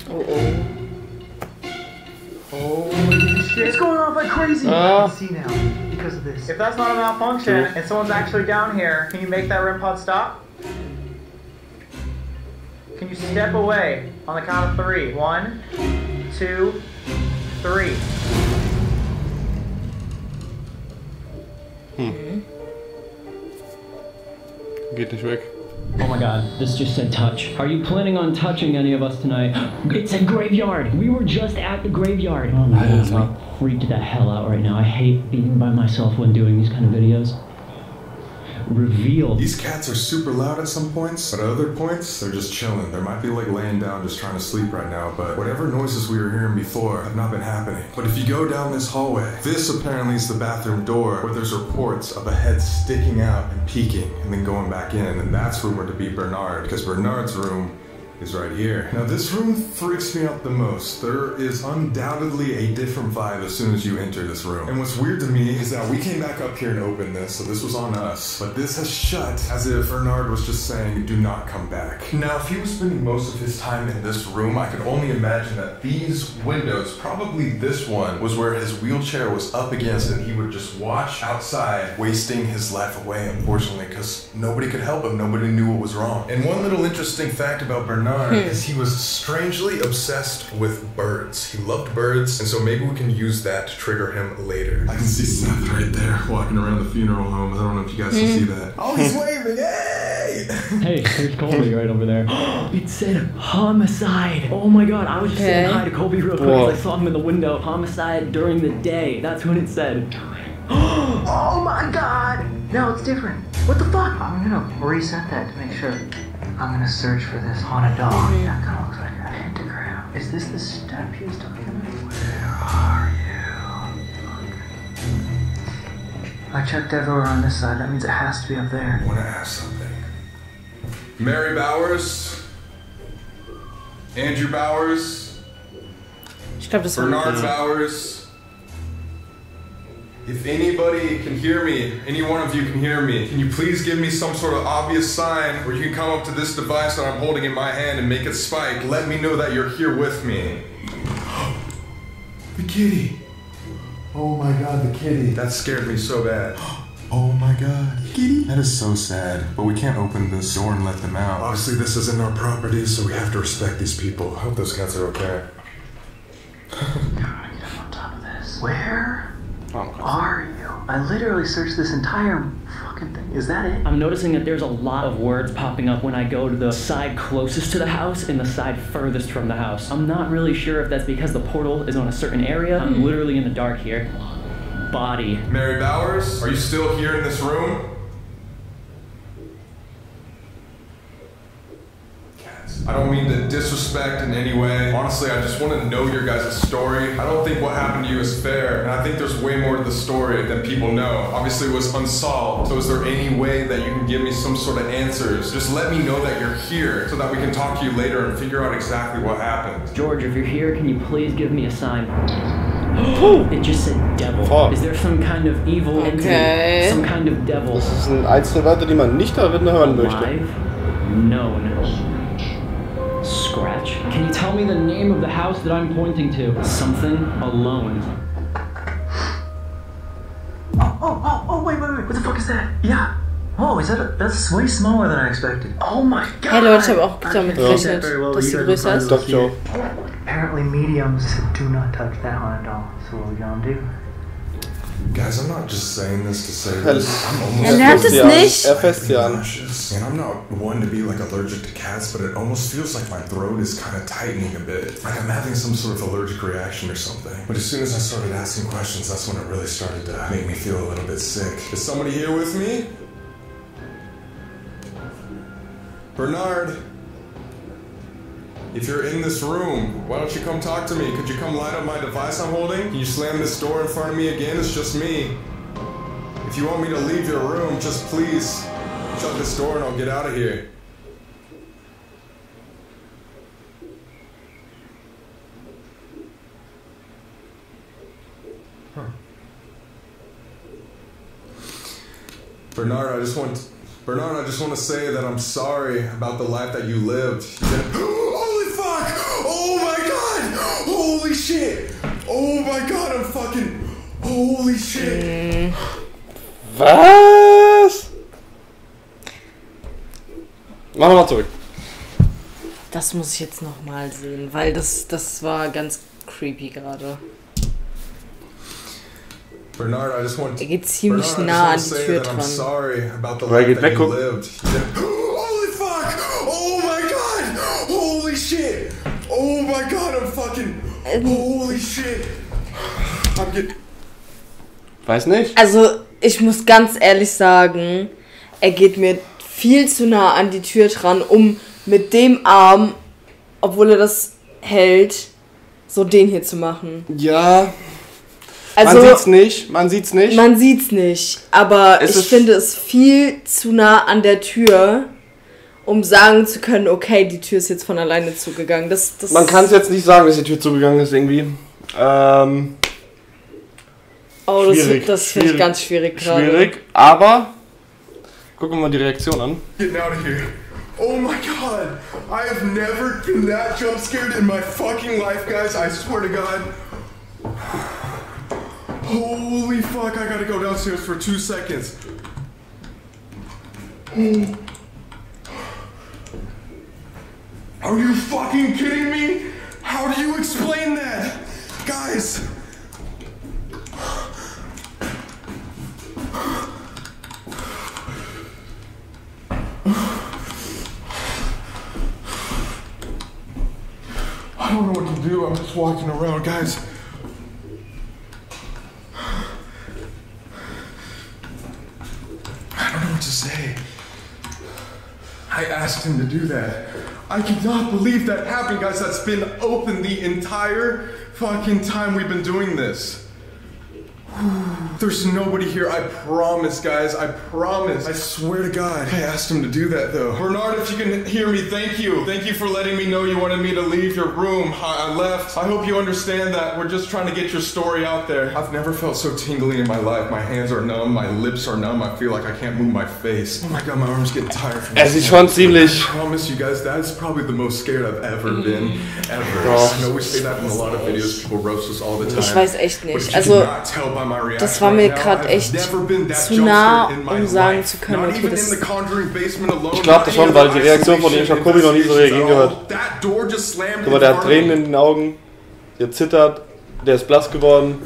S1: Oh.
S11: Holy shit. It's going off like crazy. I can see now because of this.
S7: If that's not a malfunction and someone's actually down here, can you make that REM pod stop? Can you step away on the count of 3? 1, 2, 3.
S2: Geht nicht weg.
S12: Oh my god, this just said touch. Are you planning on touching any of us tonight? It said graveyard. We were just at the graveyard. Oh my god, I'm freaked the hell out right now. I hate being by myself when doing these kind of videos. Reveal.
S6: These cats are super loud at some points, but at other points, they're just chilling. They might be like laying down just trying to sleep right now, but whatever noises we were hearing before have not been happening. But if you go down this hallway, this apparently is the bathroom door where there's reports of a head sticking out and peeking and then going back in, and that's rumored to be Bernard, because Bernard's room is right here. Now this room freaks me out the most. There is undoubtedly a different vibe as soon as you enter this room. And what's weird to me is that we came back up here and opened this, so this was on us. But this has shut as if Bernard was just saying, do not come back. Now if he was spending most of his time in this room, I could only imagine that these windows, probably this one, was where his wheelchair was up against and he would just watch outside, wasting his life away, unfortunately, because nobody could help him. Nobody knew what was wrong. And one little interesting fact about Bernard is he was strangely obsessed with birds. He loved birds, and so maybe we can use that to trigger him later. I can see Seth right there walking around the funeral home. I don't know if you guys can see that. Oh, he's waving! Hey!
S12: Hey, there's Colby right over there. It said homicide. Oh my god, I was just saying hi to Colby real quick because I saw him in the window. Homicide during the day. That's what it said.
S11: Oh my god! No, it's different. What the fuck? I'm gonna reset that to make sure. I'm gonna search for this haunted dog. That kind of looks like a pentagram. Is this the step he was talking about? Where are you? I checked everywhere on this side. That means it has to be up there.
S6: I wanna ask something. Mary Bowers? Andrew Bowers?
S1: Ich glaube, das war
S6: Bernard Bowers? If anybody can hear me, any one of you can hear me, can you please give me some sort of obvious sign where you can come up to this device that I'm holding in my hand and make it spike? Let me know that you're here with me. The kitty. Oh my god, the kitty. That scared me so bad. Oh my god. Kitty? That is so sad. But we can't open this door and let them out. Obviously this isn't our property, so we have to respect these people. I hope those cats are okay.
S11: God, get on top of this. Where are you? I literally searched this entire fucking thing. Is that it?
S12: I'm noticing that there's a lot of words popping up when I go to the side closest to the house and the side furthest from the house. I'm not really sure if that's because the portal is on a certain area. I'm literally in the dark here. Body.
S6: Mary Bowers, are you still here in this room? I don't mean to disrespect in any way. Honestly, I just want to know your guys' story. I don't think what happened to you is fair, and I think there's way more to the story than people know. Obviously, it was unsolved, so is there any way that you can give me some sort of answers? Just let me know that you're here so that we can talk to you later and figure out exactly what happened.
S12: George, if you're here, can you please give me a sign? It just said devil. Is there some kind of evil entity? Some kind of devil?
S2: Das sind einzelne Wörter, die man nicht darin hören möchte.
S12: Known. Scratch. Can you tell me the name of the house that I'm pointing to? Something alone.
S11: Oh, wait. What the fuck is that? Yeah. Oh, that's way smaller than I expected. Oh my god.
S1: Hey Leute, ich habe auch damit gerechnet, dass sie größer ist.
S11: Apparently mediums do not touch that haunted doll. So what are we gonna do?
S6: Guys, I'm not just saying this to say this. I'm
S1: almost
S6: nauseous. And I'm not one to be like allergic to cats, but it almost feels like my throat is kind of tightening a bit. Like I'm having some sort of allergic reaction or something. But as soon as I started asking questions, that's when it really started to make me feel a little bit sick. Is somebody here with me? Bernard? If you're in this room, why don't you come talk to me? Could you come light up my device I'm holding? Can you slam this door in front of me again? It's just me. If you want me to leave your room, just please shut this door and I'll get out of here. Bernard, I just want to say that I'm sorry about the life that you lived. Holy fuck! Oh my god! Holy shit! Oh my god, I'm fucking... Holy shit!
S2: Was? Machen wir mal zurück.
S1: Das muss ich jetzt nochmal sehen, weil das war ganz creepy gerade.
S6: Bernard, I just want
S1: Er geht ziemlich nah an die Tür dran.
S2: Oder er geht weg, guck.
S6: Holy fuck! Oh my god! Holy shit! Oh my god, I'm fucking... Holy shit!
S2: Weiß nicht.
S1: Also, ich muss ganz ehrlich sagen, er geht mir viel zu nah an die Tür dran, um mit dem Arm, obwohl er das hält, so den hier zu machen.
S2: Ja.
S1: Also,
S2: man sieht's nicht, man sieht's nicht.
S1: Man sieht's nicht, aber ich finde es viel zu nah an der Tür, um sagen zu können, okay, die Tür ist jetzt von alleine zugegangen.
S2: Man kann es jetzt nicht sagen, dass die Tür zugegangen ist irgendwie.
S1: Oh, das finde ich ganz schwierig gerade.
S2: Schwierig, aber gucken wir mal die Reaktion an.
S6: Getting out of here. Oh my god! I have never been that jump scared in my fucking life, guys. I swear to God. Holy fuck, I gotta go downstairs for 2 seconds. Are you fucking kidding me? How do you explain that? Guys! I don't know what to do. I'm just walking around, guys. I don't know what to say. I asked him to do that. I cannot believe that happened, guys. That's been open the entire fucking time we've been doing this. There's nobody here, I promise, guys, I promise. I swear to God. I asked him to do that, though. Bernard, if you can hear me, thank you. Thank you for letting me know you wanted me to leave your room. I left. I hope you understand that we're just trying to get your story out there. I've never felt so tingly in my life. My hands are numb, my lips are numb. I feel like I can't move my face. Oh my God, my arm's getting tired from this.
S2: Sieht schon ziemlich...
S6: I promise you guys, that's probably the most scared I've ever been, ever. I know we say that in a lot of videos. People roast us all the time.
S1: Ich weiß echt nicht. Also, das war mir gerade echt zu nah, um sagen zu können, okay, das...
S2: Ich glaube das schon, weil die Reaktion von dem Sam Colby noch nie so reagieren gehört. Guck mal, der hat Tränen in den Augen, der zittert, der ist blass geworden.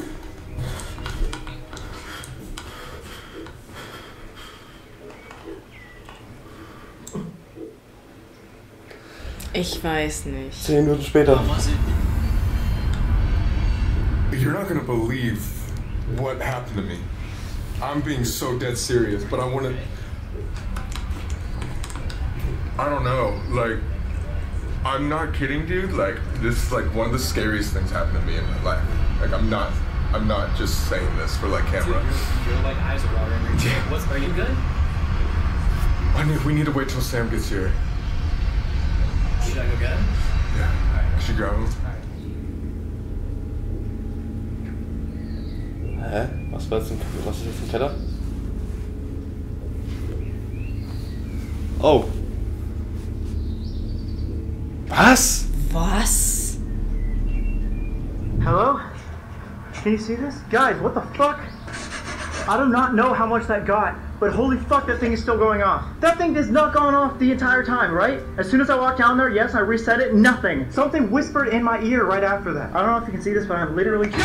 S1: Ich weiß nicht.
S2: 10 Minuten später.
S6: You're not gonna believe what happened to me. I'm being so dead serious, but I wanna... I don't know, like, I'm not kidding, dude. Like, this is like one of the scariest things happened to me in my life. Like, I'm not just saying this for like camera.
S8: Your like eyes are watering. Yeah. Are you good?
S6: We need to wait till Sam gets here.
S8: Should I go get him?
S6: Yeah. Right. Should you grab him?
S2: Hä? Was ist jetzt im Keller? Oh. Was?
S1: Was?
S11: Hello? Can you see this? Guys, what the fuck? I do not know how much that got, but holy fuck, that thing is still going off. That thing is not going off the entire time, right? As soon as I walked down there, yes, I reset it, nothing. Something whispered in my ear right after that. I don't know if you can see this, but I'm literally... No!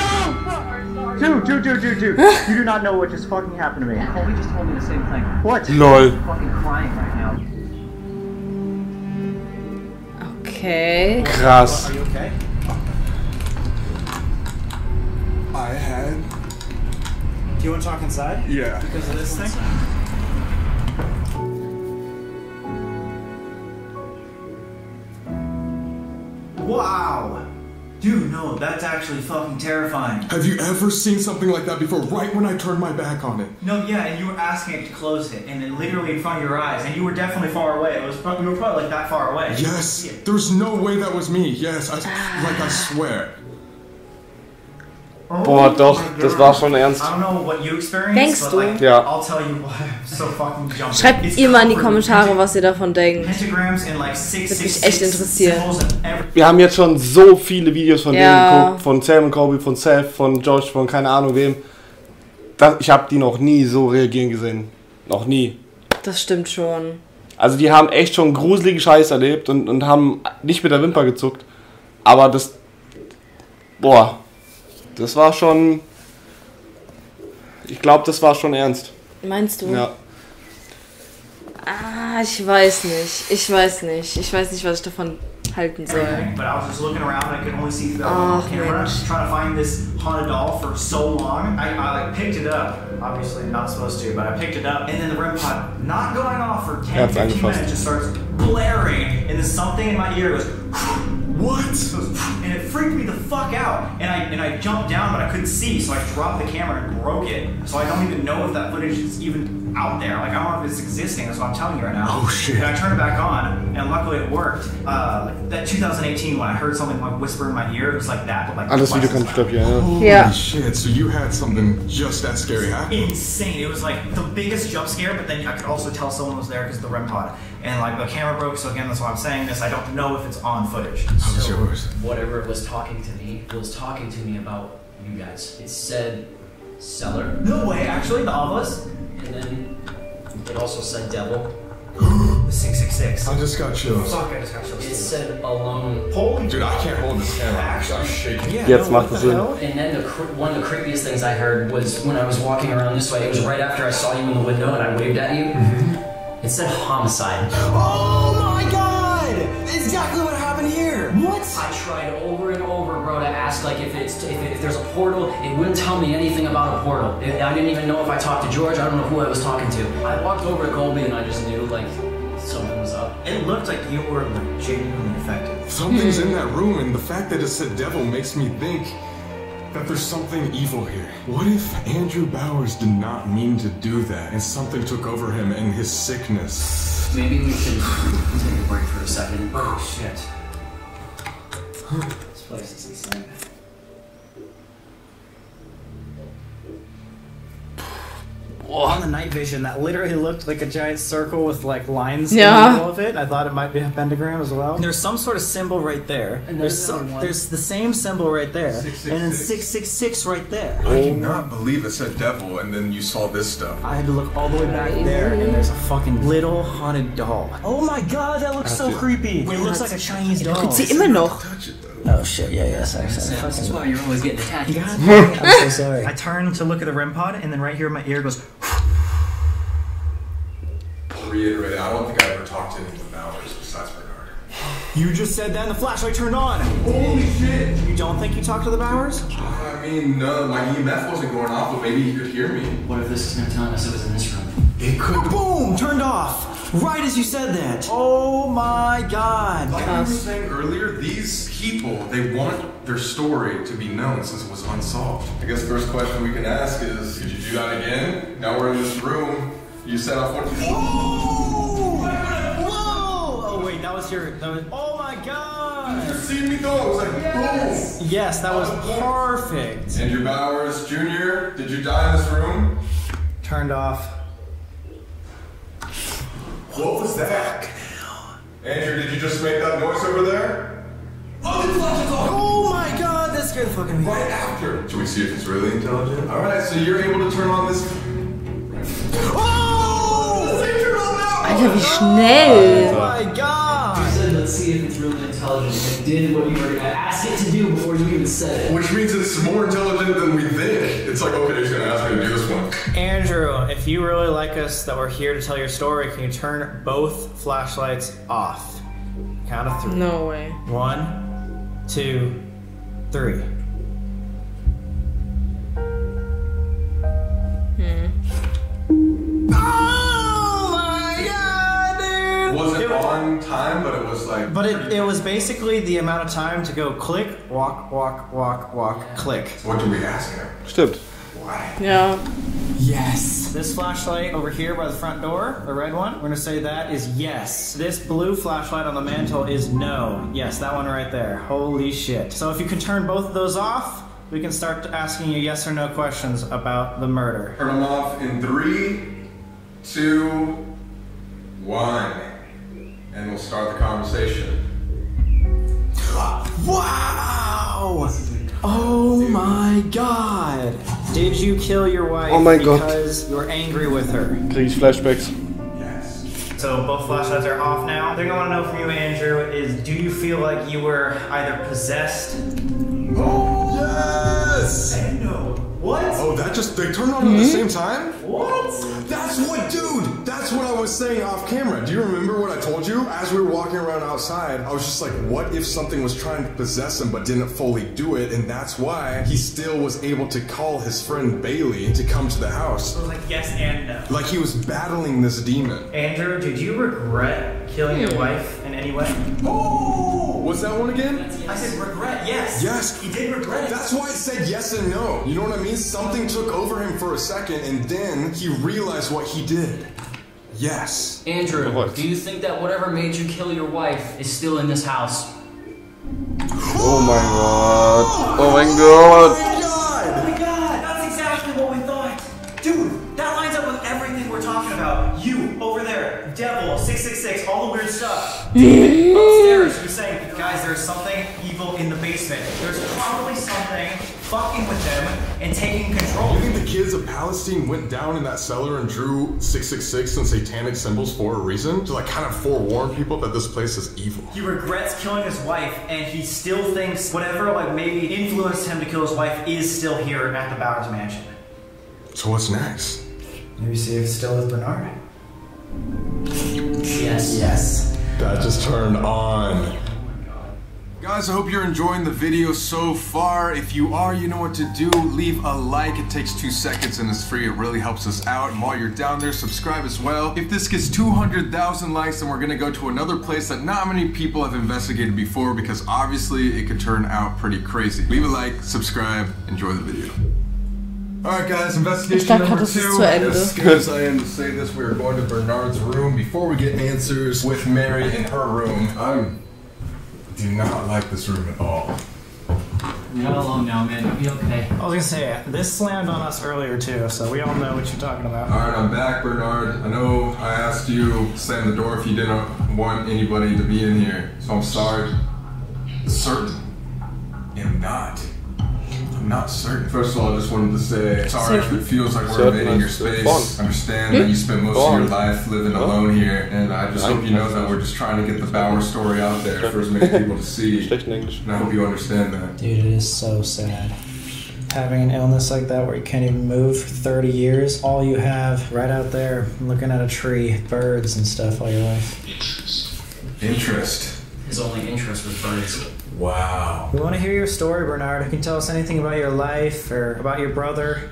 S11: Dude. You do not know what just fucking happened to me.
S8: Colby just told me the same thing.
S11: What?
S2: LOL.
S8: I'm fucking crying right now.
S1: Okay.
S2: Krass.
S8: Are you okay?
S6: I had...
S5: Do you want to talk inside?
S6: Yeah.
S5: Because of this thing?
S11: Wow! Dude, no, that's actually fucking terrifying.
S6: Have you ever seen something like that before, right when I turned my back on it?
S11: No, yeah, and you were asking it to close it, and then literally in front of your eyes, and you were definitely far away. You were probably like that far away.
S6: Yes, there's no way that was me. Yes, I swear.
S2: Boah, doch, das war schon ernst.
S1: Denkst du?
S2: Ja.
S1: Schreibt ihr mal in die Kommentare, was ihr davon denkt. Würde mich echt interessieren.
S2: Wir haben jetzt schon so viele Videos von denen geguckt, von Sam Colby, von Seth, von Josh, von keine Ahnung wem. Ich habe die noch nie so reagieren gesehen. Noch nie.
S1: Das stimmt schon.
S2: Also die haben echt schon gruselige Scheiß erlebt und haben nicht mit der Wimper gezuckt. Aber das... Boah... Das war schon... Ich glaube, das war schon ernst.
S1: Meinst du?
S2: Ja.
S1: Ah, ich weiß nicht. Ich weiß nicht, was ich davon halten soll.
S7: But I was just looking around and I could only see through the camera, trying to find this haunted doll for so long. I like picked it up, obviously not supposed to, but I picked it up, and then the REM pod not going off for 10-15 minutes just starts blaring, and then something in my ear goes, what? And it freaked me the fuck out. And I jumped down, but I couldn't see, so I dropped the camera and broke it. So I don't even know if that footage is even out there. Like, I don't know if it's existing. That's what I'm telling you right now.
S6: Oh shit.
S7: And I turned it back on, and luckily it worked. That 2018 when I heard something like whisper in my ear, it was like that, but like
S2: Alles Video kann ich glaube
S6: Holy shit, so you had something just that scary happen?
S7: Insane. It was like the biggest jump scare, but then I could also tell someone was there because of the REM pod. And like the camera broke, so again, that's why I'm saying this. I don't know if it's on footage.
S6: How was yours?
S8: Whatever was talking to me about you guys. It said seller.
S7: No way, actually, the obelisk.
S8: And then it also said devil.
S7: The 666.
S6: I just got chills.
S7: Fuck, I just got chills.
S8: It said alone.
S7: Holy
S6: dude, I can't hold this camera. I'm shaking.
S7: Yeah,
S2: Jetzt macht es Sinn.
S8: And then one of the creepiest things I heard was when I was walking around this way. It was right after I saw you in the window and I waved at you. It said homicide.
S5: Oh my god! Exactly what happened here! What?
S8: I tried over and over, bro, to ask like if there's a portal. It wouldn't tell me anything about a portal. I didn't even know if I talked to George. I don't know who I was talking to. I walked over to Colby and I just knew like something was up.
S7: It looked like you were like genuinely affected.
S6: Something's in that room, and the fact that it said devil makes me think that there's something evil here. What if Andrew Bowers did not mean to do that, and something took over him in his sickness?
S8: Maybe we should take a break for a second.
S7: Oh shit.
S8: This place is insane.
S5: On the night vision, that literally looked like a giant circle with like lines in the middle of it. I thought it might be a pentagram as well. There's some sort of symbol right there. And there's the same symbol right there.
S6: 666.
S5: And then 666 right there.
S6: I cannot believe it said devil, and then you saw this stuff.
S5: I had to look all the way back there, and there's a fucking little haunted doll. Oh my god, that looks so creepy. It looks like a Chinese doll.
S1: Guckt sie immer noch.
S5: Oh shit, yeah, sorry.
S8: That's why you're always getting attacked.
S5: I'm so sorry.
S7: I turned to look at the REM pod, and then right here in my ear goes.
S6: Reiterate, I don't think I ever talked to anyone about Bowers besides Bernard.
S5: You just said that and the flashlight turned on.
S6: Holy shit!
S5: You don't think you talked to the Bowers?
S6: I mean, no, my EMF wasn't going off, but maybe he could hear me.
S8: What if this is gonna tell us it was in this room?
S6: It could.
S5: Boom! Turned off! Right as you said that. Oh my god.
S6: Like I was saying earlier, these people, they want their story to be known since it was unsolved. I guess the first question we can ask is, could you do that again? Now we're in this room. You set off what?
S5: Whoa! Oh wait, that was your. Oh my god!
S6: You see me though? It was like boom.
S5: Yes, that was perfect.
S6: Andrew Bowers Jr., did you die in this room?
S5: Turned off.
S6: What was that? Andrew, did you just make that noise over there?
S5: Oh my god, that scared the fucking me.
S6: Right after. Should we see if it's really intelligent? Alright, so you're able to turn on this.
S5: Oh!
S1: Alter, wie schnell!
S5: Oh my god!
S8: You said let's see if it's really intelligent. It did what you were gonna ask it to do before you even said it.
S6: Which means it's more intelligent than we think. It's like, okay, he's gonna ask me to do this one.
S5: Andrew, if you really like us, that we're here to tell your story, can you turn both flashlights off? Count of 3.
S1: No way.
S5: 1, 2, 3.
S6: Wasn't on time, but it was like.
S5: But it was basically the amount of time to go click, walk, walk, walk, walk, click.
S6: What do we ask him?
S2: Stimmt.
S6: Why?
S1: Ja.
S5: Yes. This flashlight over here by the front door, the red one, we're gonna say that is yes. This blue flashlight on the mantle is no. Yes, that one right there. Holy shit. So if you can turn both of those off, we can start asking you yes or no questions about the murder.
S6: Turn them off in 3, 2, 1. And we'll start the conversation.
S5: Wow! Oh my god! Did you kill your wife because you're angry with her?
S2: Krieg ich Flashbacks.
S6: Yes.
S7: So both flashlights are off now. The thing I want to know from you, Andrew, is do you feel like you were either possessed?
S6: Oh, yes! Yes!
S5: And no. What?
S6: Oh, they turned on at the same time?
S5: What?
S6: That's what, dude! That's what I was saying off camera. Do you remember what I told you? As we were walking around outside, I was just like, what if something was trying to possess him but didn't fully do it? And that's why he still was able to call his friend Bailey to come to the house.
S5: So it was like yes and no.
S6: Like he was battling this demon.
S7: Andrew, did you regret killing your wife in any way?
S6: Oh! What's that one again?
S5: I said regret, yes.
S6: Yes.
S5: He did regret it.
S6: That's why I said yes and no. You know what I mean? Something took over him for a second and then he realized what he did. Yes.
S8: Andrew, do you think that whatever made you kill your wife is still in this house?
S2: Oh my god. Oh my god.
S5: Oh my god, that's exactly what we thought. Dude, that lines up with everything we're talking about. You, over there, devil, 666, all the weird stuff. David, upstairs, you're saying, guys, there's something evil in the basement. There's probably something fucking with them and taking control.
S6: You think the kids of Palestine went down in that cellar and drew 666 and satanic symbols for a reason? To like kind of forewarn people that this place is evil.
S5: He regrets killing his wife and he still thinks whatever like maybe influenced him to kill his wife is still here at the Bowers mansion.
S6: So what's next?
S7: Maybe see if it's still with Bernard.
S8: Yes.
S10: Yes.
S6: That just turned on. Guys, I hope you're enjoying the video so far. If you are, you know what to do. Leave a like. It takes 2 seconds and it's free. It really helps us out. And while you're down there, subscribe as well. If this gets 200,000 likes, then we're gonna go to another place that not many people have investigated before because obviously it could turn out pretty crazy. Leave a like, subscribe, enjoy the video. Alright guys, investigation number 2. As scared as I am to say this, we are going to Bernard's room. Before we get answers with Mary in her room, I do not like this room at all.
S8: You're not alone now, man. You'll be okay.
S9: I was gonna say, this slammed on us earlier too, so we all know what you're talking about.
S6: Alright, I'm back, Bernard. I know I asked you to slam the door if you didn't want anybody to be in here, so I'm sorry. Certain. I'm not certain. First of all, I just wanted to say sorry if it feels like we're invading your space. I understand that you spent most of your life living alone here, and I just hope you know that we're just trying to get the Bauer story out there for as many people to see. And I hope you understand that.
S9: Dude, it is so sad. Having an illness like that where you can't even move for 30 years, all you have right out there looking at a tree, birds and stuff all your life.
S6: Interest.
S8: His only interest was birds.
S6: Wow.
S9: We want to hear your story, Bernard. You can tell us anything about your life or about your brother.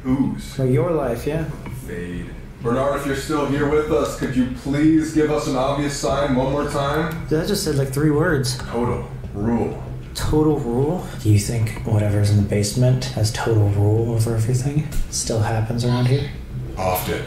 S6: Whose?
S9: Or your life, yeah.
S6: Fade. Bernard, if you're still here with us, could you please give us an obvious sign one more time?
S9: That just said like 3 words.
S6: Total rule.
S9: Total rule? Do you think whatever's in the basement has total rule over everything? Still happens around here?
S6: Often.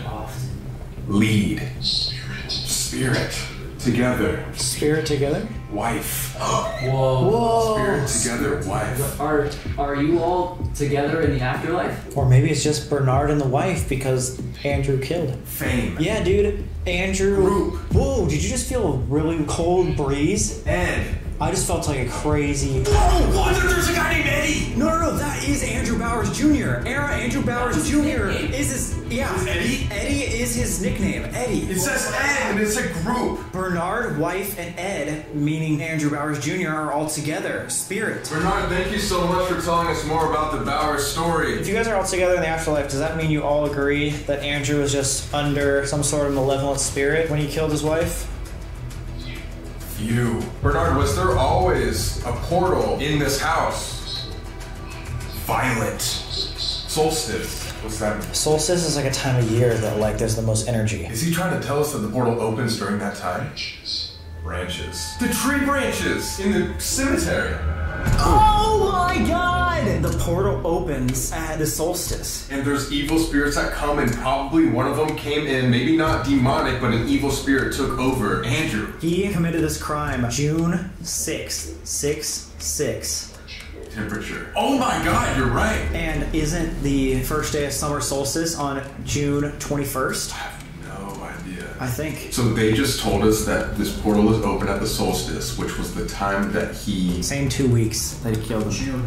S6: Lead. Spirit. Together.
S9: Spirit together?
S6: Wife.
S8: Whoa.
S6: Spirit together, wife.
S8: Are you all together in the afterlife?
S9: Or maybe it's just Bernard and the wife because Andrew killed.
S6: Fame.
S9: Yeah, dude. Andrew.
S6: Group.
S9: Whoa, did you just feel a really cold breeze?
S6: Ed.
S9: I just felt like a crazy...
S5: Oh, what? There's a guy named Eddie! No, that is Andrew Bowers Jr. Andrew Bowers Jr. is his... Yeah.
S6: Eddie?
S5: Eddie is his nickname, Eddie.
S6: It says Ed and it's a group.
S5: Bernard, wife, and Ed, meaning Andrew Bowers Jr., are all together. Spirit.
S6: Bernard, thank you so much for telling us more about the Bowers story.
S9: If you guys are all together in the afterlife, does that mean you all agree that Andrew was just under some sort of malevolent spirit when he killed his wife?
S6: You. Bernard, was there always a portal in this house? Violet. Solstice. What's that mean?
S9: Solstice is like a time of year that like there's the most energy.
S6: Is he trying to tell us that the portal opens during that time? Branches. The tree branches in the cemetery.
S5: Oh my god! The portal opens at the solstice.
S6: And there's evil spirits that come, and probably one of them came in, maybe not demonic, but an evil spirit took over Andrew.
S5: He committed this crime June 6th, 6/6.
S6: Temperature. Oh my god, you're right.
S5: And isn't the first day of summer solstice on June 21st?
S6: I have no idea.
S5: I think.
S6: So they just told us that this portal is open at the solstice, which was the time that he...
S5: Same 2 weeks that he killed him.
S8: June.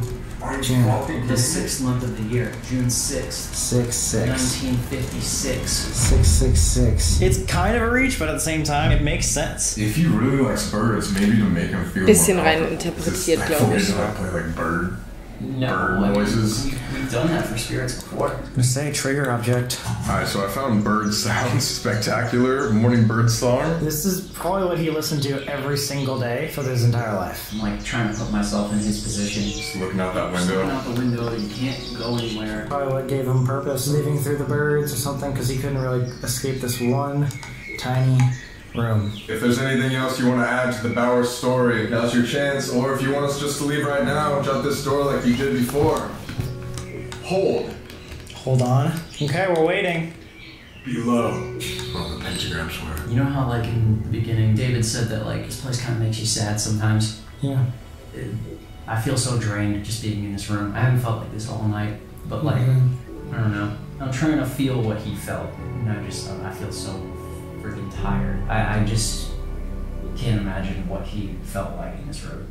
S5: June.
S8: The 6th month of the year. June 6th.
S9: 6/6.
S8: 1956.
S9: 666.
S5: It's kind of a reach, but at the same time, it makes sense.
S6: If he really likes birds, maybe to make him feel
S1: Bisschen
S6: more
S1: rein
S6: comfortable.
S1: interpretiert,
S6: Is this
S1: glaube ich.
S6: the reason I play like bird? bird noises.
S8: We've done that for spirits before.
S9: I'm gonna say trigger object.
S6: Alright, so I found bird sounds spectacular. Morning bird song.
S9: This is probably what he listened to every single day for his entire life.
S8: I'm like trying to put myself in his position.
S6: Just looking out that
S8: Just
S6: window.
S8: looking out the window, you can't go anywhere.
S9: Probably what gave him purpose, leaving through the birds or something, because he couldn't really escape this one tiny room.
S6: If there's anything else you want to add to the Bowers story, now's your chance. Or if you want us just to leave right now, shut this door like you did before. Hold.
S9: Hold on. Okay, we're waiting.
S6: Below. Well, the pentagrams were.
S8: You know how like in the beginning, David said that like this place kind of makes you sad sometimes?
S9: Yeah.
S8: I feel so drained just being in this room. I haven't felt like this all night, but like, I don't know. I'm trying to feel what he felt. And I feel so freaking tired. I just can't imagine what he felt like in this room.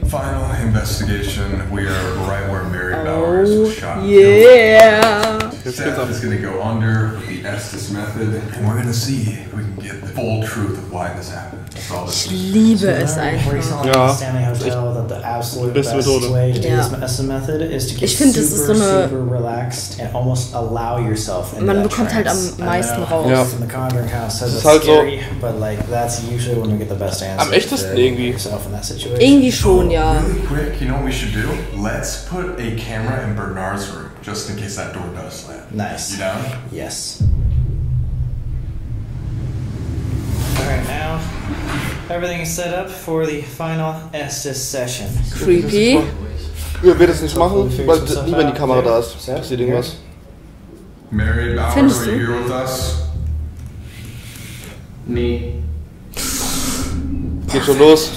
S6: Final investigation. We are right where Mary Bowers was shot.
S1: Yeah.
S6: Seth is going to go under with the Estes method, and we're going to see if we can get the full truth of why this happened. That's all this
S1: Ich liebe es einfach.
S9: Ja, Stanley Hotel, that the absolute best way to do this Estes method is to get super relaxed and almost allow yourself into
S1: Man
S9: that
S1: bekommt halt am meisten raus.
S9: Ja. In the Conjuring House says it's
S2: halt
S9: scary, but like that's usually when we get the best answer.
S2: Am echtesten irgendwie.
S9: In that situation.
S1: Irgendwie schon, ja.
S6: Really quick, you know what we should do? Let's put a camera in Bernard's room, just in case that door does slam.
S9: Nice.
S6: You down?
S9: Yes. Alright, now everything is set up for the final Estes session.
S1: Creepy.
S2: Wer wird das nicht machen? Weil nie wenn die Kamera da ist. Passiert irgendwas.
S6: Mary Bowers, are you here with us?
S8: Me.
S2: Geht schon los.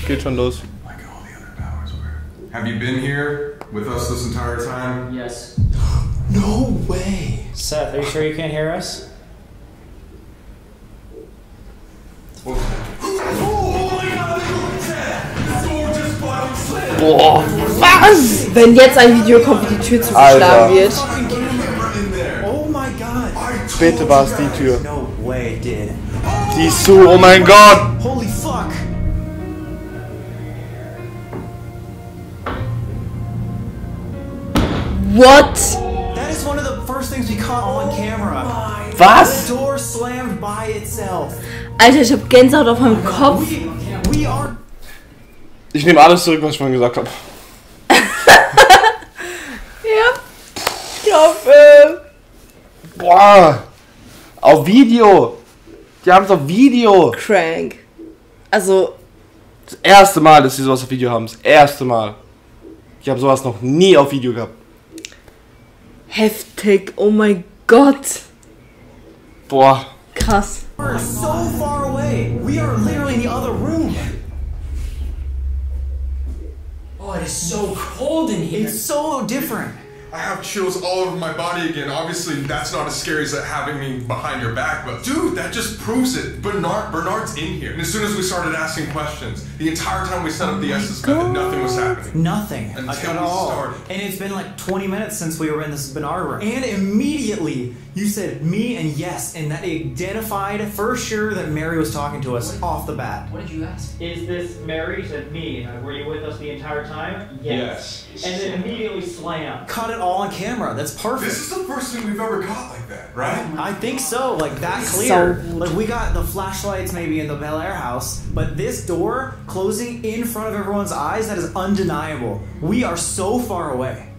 S2: Geht schon los.
S6: Like all the other Bowers were. Have you been here with us this entire time?
S8: Yes.
S6: No way.
S9: Seth, are you sure you can't hear us?
S1: Boah, was? Wenn jetzt ein Video kommt, wie die Tür zugeschlagen wird.
S2: Bitte war es die Tür.
S11: No way, dude.
S2: Die ist zu, oh mein Gott!
S11: Holy fuck!
S1: What?
S11: That is one of the first things we caught on camera.
S2: Was?
S11: The door slammed by itself.
S1: Alter, ich hab Gänsehaut auf meinem Kopf.
S11: We are.
S2: Ich nehme alles zurück, was ich vorhin gesagt habe.
S1: Ja. Ich glaube,
S2: Boah! Auf Video! Die haben es auf Video!
S1: Crank. Also.
S2: Das erste Mal, dass sie sowas auf Video haben. Das erste Mal. Ich habe sowas noch nie auf Video gehabt.
S1: Heftig. Oh mein Gott.
S2: Boah.
S1: Krass.
S11: We're so far away. We are literally in the other room.
S8: Oh, it is so cold in here.
S11: It's so different.
S6: I have chills all over my body again. Obviously, that's not as scary as having me behind your back, but dude, that just proves it. Bernard's in here. And as soon as we started asking questions, the entire time we set up the Estes method, nothing was happening.
S11: Nothing.
S6: Until
S11: Like at
S6: we
S11: all.
S6: started.
S11: And it's been like 20 minutes since we were in this Bernard room. And immediately, you said me and yes, and that identified for sure that Mary was talking to us off the bat.
S8: What did you ask?
S7: Is this Mary? Said me. Were you with us the entire time? Yes. And then immediately slam.
S11: Caught it all on camera. That's perfect.
S6: This is the first thing we've ever got like that, right?
S11: I think so, like that clear. Like we got the flashlights maybe in the Bel Air house, but this door closing in front of everyone's eyes, that is undeniable. We are so far away.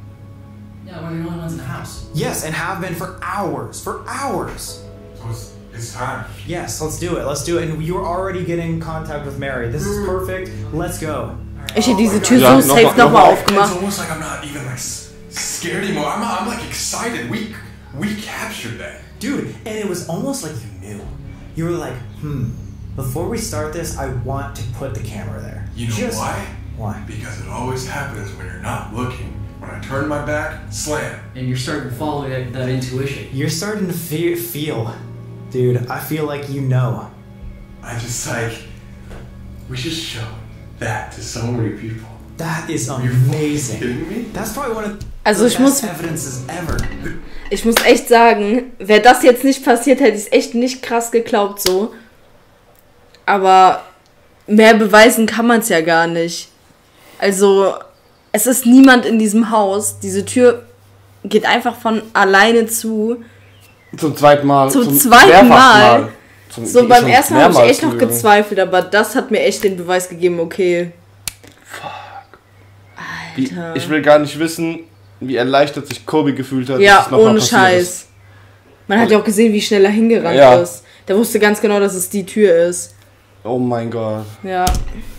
S8: Yeah, we're the only ones in the house.
S11: Yes, and have been for hours. For hours.
S6: So it's time.
S11: Yes, let's do it. Let's do it. And you're already getting contact with Mary. This is perfect. Let's go.
S1: Ich hätte diese Tür so safe nochmal aufgemacht.
S6: It's almost like I'm not even like scared anymore. I'm like excited. We captured that.
S11: Dude, and it was almost like you knew. You were like, before we start this, I want to put the camera there.
S6: You know why?
S11: Why?
S6: Because it always happens when you're not looking. When I turn my back, slam.
S8: And you're starting to follow that intuition.
S11: You're starting to feel. Dude, I feel like you know.
S6: I just like, we just showed that to so many people.
S11: That is amazing.
S6: Are you kidding me?
S11: That's probably one of
S1: Also
S11: the best evidences ever.
S1: Ich muss echt sagen, wäre das jetzt nicht passiert, hätte ich es echt nicht krass geglaubt so. Aber mehr beweisen kann man es ja gar nicht. Also, es ist niemand in diesem Haus. Diese Tür geht einfach von alleine zu.
S2: Zum zweiten Mal.
S1: Zum zweiten Mal. So, beim ersten Mal habe ich echt noch
S2: gegangen.
S1: gezweifelt, aber das hat mir echt den Beweis gegeben, okay.
S2: Fuck.
S1: Alter.
S2: Ich will gar nicht wissen, wie erleichtert sich Colby gefühlt hat.
S1: Ja,
S2: dass es noch mal
S1: ohne
S2: passiert
S1: Scheiß.
S2: ist.
S1: Man hat ja auch gesehen, wie schnell er hingerannt ist. Der wusste ganz genau, dass es die Tür ist.
S2: Oh mein Gott.
S1: Ja.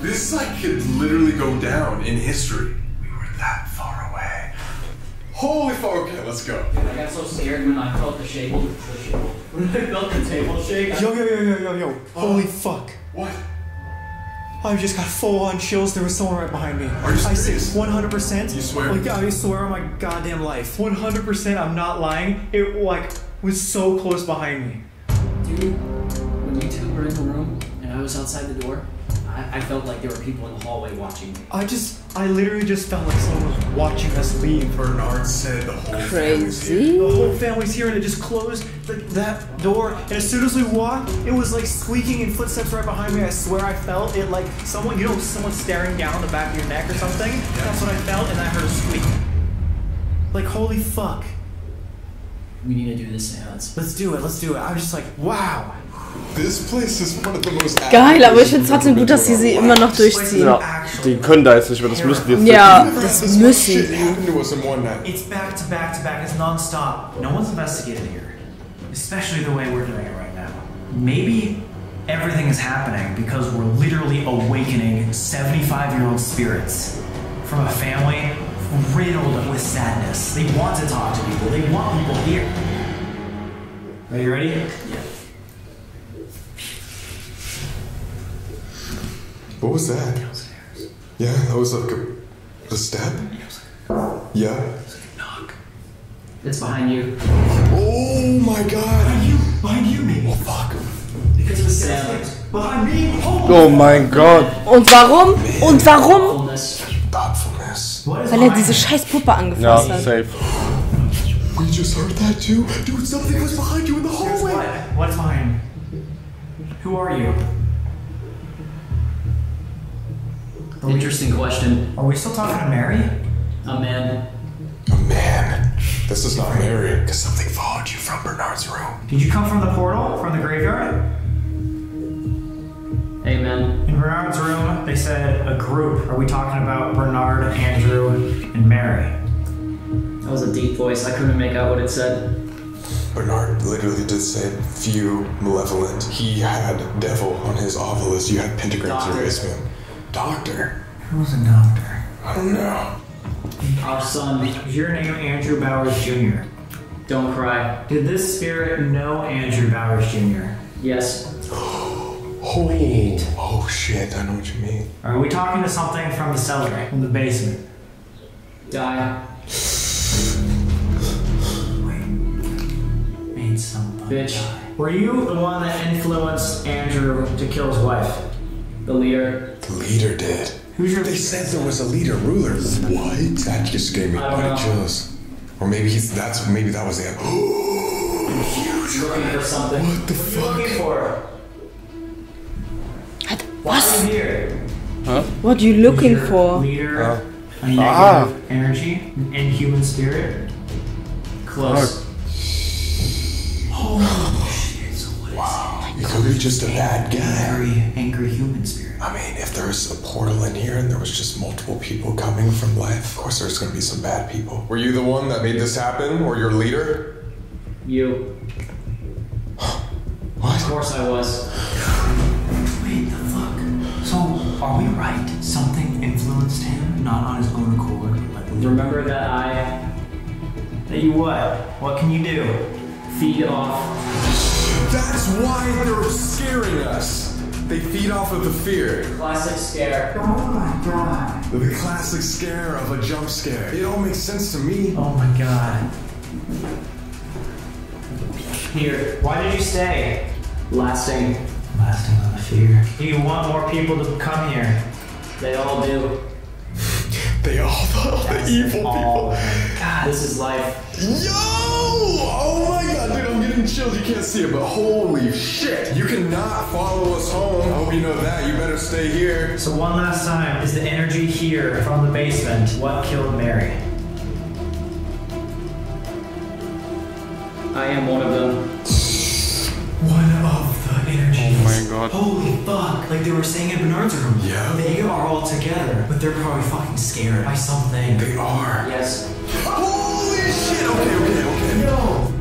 S6: This like could literally go down in history. We were that far away. Holy fuck, okay, let's go.
S8: I got so scared when I felt the shake. When I felt the table shake.
S5: Yo. Holy fuck.
S6: What?
S5: I just got full-on chills. There was someone right behind me.
S6: Are you
S5: I say
S6: serious?
S5: 100%.
S6: You swear?
S5: Like, I swear on my goddamn life. 100%, I'm not lying. It, like, was so close behind me.
S8: Dude, when you two were in the room and I was outside the door, I felt like there were people in the hallway watching me.
S5: I literally just felt like someone was watching us leave.
S6: Bernard said the whole family's
S1: Crazy.
S6: here.
S5: The whole family's here and it just closed that door. And as soon as we walked, it was like squeaking and footsteps right behind me. I swear I felt it like someone, someone staring down the back of your neck or something. Yeah. That's what I felt, and I heard a squeak. Like, holy fuck.
S8: We need to do this seance.
S5: Let's do it. I'm just like, wow.
S6: This place is one of the most
S1: Geil, aber ich finde es trotzdem gut, dass sie immer noch durchziehen.
S2: Ja, die können da jetzt nicht mehr, das müssen die jetzt
S1: Ja,
S2: nicht.
S1: das müssen sie.
S5: It's back to back to back. It's non-stop. No one's investigated here. Especially the way we're doing it right now. Maybe everything is happening because we're literally awakening 75-year-old spirits from a family riddled with sadness. They want to talk to people. They want people here. Are you ready?
S8: Yeah.
S6: What was that? Yeah, that was like a step? Yeah.
S8: Knock. It's behind you.
S6: Oh my god!
S5: Behind you, maybe.
S6: Oh fuck.
S8: Because of Sam.
S5: Behind me?
S2: Oh mein Gott.
S1: Und warum? Und warum?
S6: Thoughtfulness.
S1: Weil er diese scheiß Puppe angefasst hat.
S2: Safe.
S6: We just heard that too? Dude, something was behind you in the hallway!
S5: What's behind? Who are you?
S8: Interesting question.
S5: Are we still talking to Mary?
S8: A man.
S6: A man. This is not Mary, because something followed you from Bernard's room.
S5: Did you come from the portal? From the graveyard?
S8: Hey, man.
S5: In Bernard's room, they said a group. Are we talking about Bernard, Andrew, and Mary?
S8: That was a deep voice. I couldn't make out what it said.
S6: Bernard literally did say few malevolent. He had devil on his obelisk. You had pentagrams in your basement. Doctor?
S5: Who's a doctor?
S6: I don't know.
S8: Our son.
S5: Is your name Andrew Bowers Jr.?
S8: Don't cry.
S5: Did this spirit know Andrew Bowers Jr.?
S8: Yes.
S6: Oh shit, I know what you mean.
S5: Are we talking to something from the cellar, from the basement?
S8: Die.
S5: Wait. Made somebody
S8: Bitch.
S5: die. Were you the one that influenced Andrew to kill his wife?
S8: The leader.
S6: The leader did.
S5: Who's your
S6: They said there was a leader ruler. What? That just gave me body chills. Or maybe maybe that was the
S8: Looking for something.
S6: What the fuck?
S5: looking for? Why
S1: Was?
S5: are you here?
S2: Huh?
S1: What are you looking
S5: Is your
S1: for?
S5: Leader, a negative energy, an inhuman spirit.
S8: Close.
S5: Holy shit! So what is
S6: He could be just a bad guy.
S5: Very angry human spirit.
S6: I mean, if there's a portal in here and there was just multiple people coming from life, of course there's gonna be some bad people. Were you the one that made this happen, or your leader?
S8: You.
S6: What?
S8: Of course I was.
S5: Wait, the fuck? So, are we right? Something influenced him, not on his own accord, but
S8: Remember that
S5: That you what? What can you do?
S8: feed off.
S6: That's why they're scaring us. They feed off of the fear.
S8: Classic scare.
S5: Oh my god.
S6: The classic scare of a jump scare. It all makes sense to me.
S5: Oh my god. Here, why did you stay?
S8: Lasting.
S5: Lasting on the fear. Do you want more people to come here?
S8: They all do.
S6: They all the evil people.
S5: God.
S8: This is life.
S6: Yo! Oh my god, dude, I'm getting chills chills, you can't see it, but holy shit. You cannot follow us home. I hope you know that. You better stay here.
S7: So one last time, is the energy here from the basement what killed Mary?
S12: I am one of them.
S7: One of the energies.
S2: Oh my god.
S7: Holy fuck. Like they were saying in Bernard's room.
S6: Yeah.
S7: They are all together, but they're probably fucking scared by something.
S6: They are.
S12: Yes.
S6: Holy shit. Okay.
S7: No.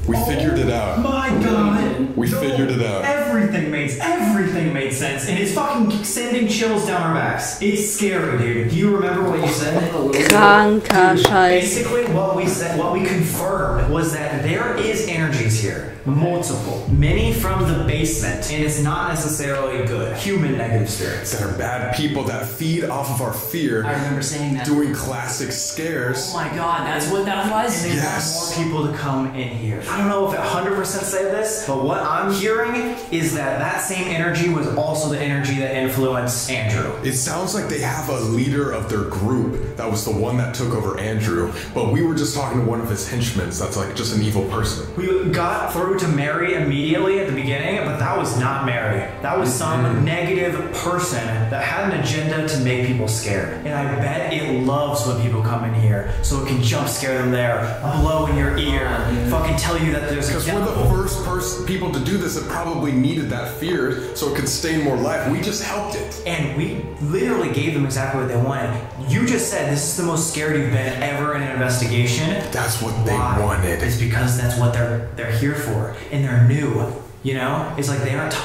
S6: We figured it out.
S7: My god.
S6: We figured it out.
S7: Everything made sense, and it's fucking sending chills down our backs. It's scary, dude. Do you remember what you said?
S1: Kranker Scheiß.
S7: Basically, what we said, what we confirmed was that there is energies here. Multiple. Many from the basement, and it's not necessarily good. Human negative spirits.
S6: That are bad people that feed off of our fear.
S8: I remember saying that.
S6: Doing classic scares.
S8: Oh my god, that's what that was?
S7: And they want more people to come in here. I don't know if it 100% say this, but what I'm hearing is that that same energy was also the energy that influenced Andrew.
S6: It sounds like they have a leader of their group that was the one that took over Andrew, but we were just talking to one of his henchmen that's like just an evil person.
S7: We got through to Mary immediately at the beginning, but that was not Mary. That was some negative person that had an agenda to make people scared. And I bet it loves when people come in here, so it can jump scare them there, blow in your ear, fucking tell you that there's a
S6: Because we're the first people to do this that probably needed that fear so it could stay more life. We just helped it.
S7: And we literally gave them exactly what they wanted. You just said this is the most scared you've been ever in an investigation.
S6: That's what they wanted.
S7: It's because that's what they're here for. And they're new. You know? It's like they aren't.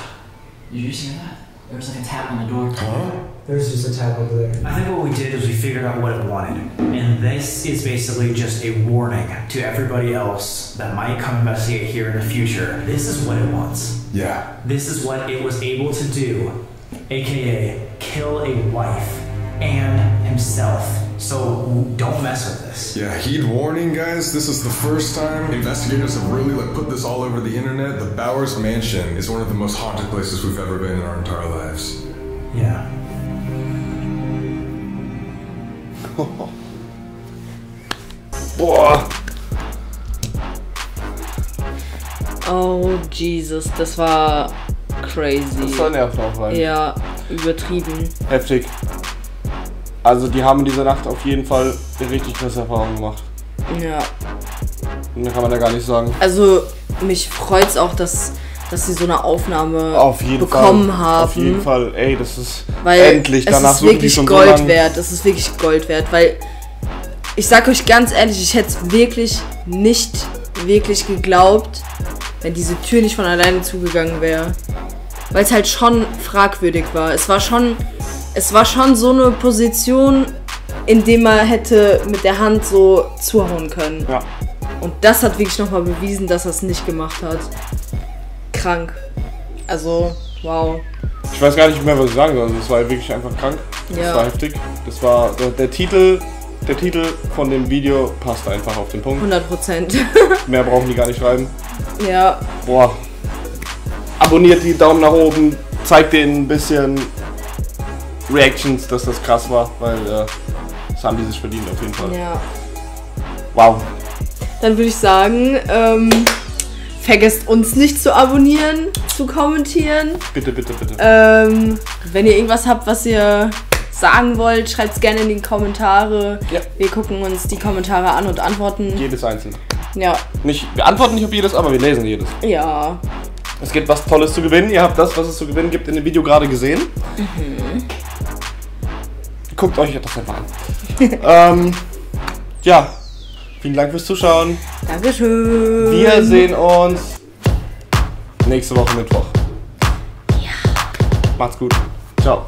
S8: Did you just hear that? There was like a tap on the door.
S6: Huh?
S9: There's just a tap over there.
S7: I think what we did is we figured out what it wanted. And this is basically just a warning to everybody else that might come investigate here in the future. This is what it wants.
S6: Yeah.
S7: This is what it was able to do, aka kill a wife and himself. So don't mess with this.
S6: Yeah, heed warning, guys. This is the first time investigators have really put this all over the internet. The Bowers Mansion is one of the most haunted places we've ever been in our entire lives.
S7: Yeah.
S2: Boah.
S1: Oh, Jesus, das war crazy.
S2: Das war nervenaufreibend.
S1: Ja, übertrieben.
S2: Heftig. Also die haben in dieser Nacht auf jeden Fall eine richtig krasse Erfahrung gemacht.
S1: Ja.
S2: Mehr kann man da gar nicht sagen.
S1: Also mich freut's auch, dass sie so eine Aufnahme
S2: bekommen
S1: haben.
S2: Auf jeden Fall. Ey, das ist
S1: weil
S2: endlich. Danach
S1: es ist wirklich
S2: schon
S1: Gold
S2: so lang
S1: wert. Es ist wirklich Gold wert, weil ich sag euch ganz ehrlich, ich hätte es wirklich nicht wirklich geglaubt, wenn diese Tür nicht von alleine zugegangen wäre. Weil es halt schon fragwürdig war. Es war schon so eine Position, in der man hätte mit der Hand so zuhauen können.
S2: Ja.
S1: Und das hat wirklich nochmal bewiesen, dass er es nicht gemacht hat. Krank. Also, wow.
S2: Ich weiß gar nicht mehr, was ich sagen soll. Es war wirklich einfach krank.
S1: Ja.
S2: Das war heftig. Das war der Titel von dem Video passt einfach auf den Punkt.
S1: 100%.
S2: Mehr brauchen die gar nicht schreiben.
S1: Ja.
S2: Boah. Abonniert die, Daumen nach oben, zeigt denen ein bisschen Reactions, dass das krass war, weil das haben die sich verdient auf jeden Fall.
S1: Ja.
S2: Wow.
S1: Dann würde ich sagen, vergesst uns nicht zu abonnieren, zu kommentieren.
S2: Bitte, bitte, bitte.
S1: Wenn ihr irgendwas habt, was ihr sagen wollt, schreibt es gerne in die Kommentare.
S2: Ja.
S1: Wir gucken uns die Kommentare an und antworten.
S2: Jedes einzelne.
S1: Ja.
S2: Wir antworten nicht auf jedes, aber wir lesen jedes.
S1: Ja.
S2: Es gibt was Tolles zu gewinnen. Ihr habt das, was es zu gewinnen gibt, in dem Video gerade gesehen.
S1: Mhm.
S2: Guckt euch das einfach an. Ja. Vielen Dank fürs Zuschauen.
S1: Dankeschön.
S2: Wir sehen uns nächste Woche Mittwoch.
S1: Ja.
S2: Macht's gut. Ciao.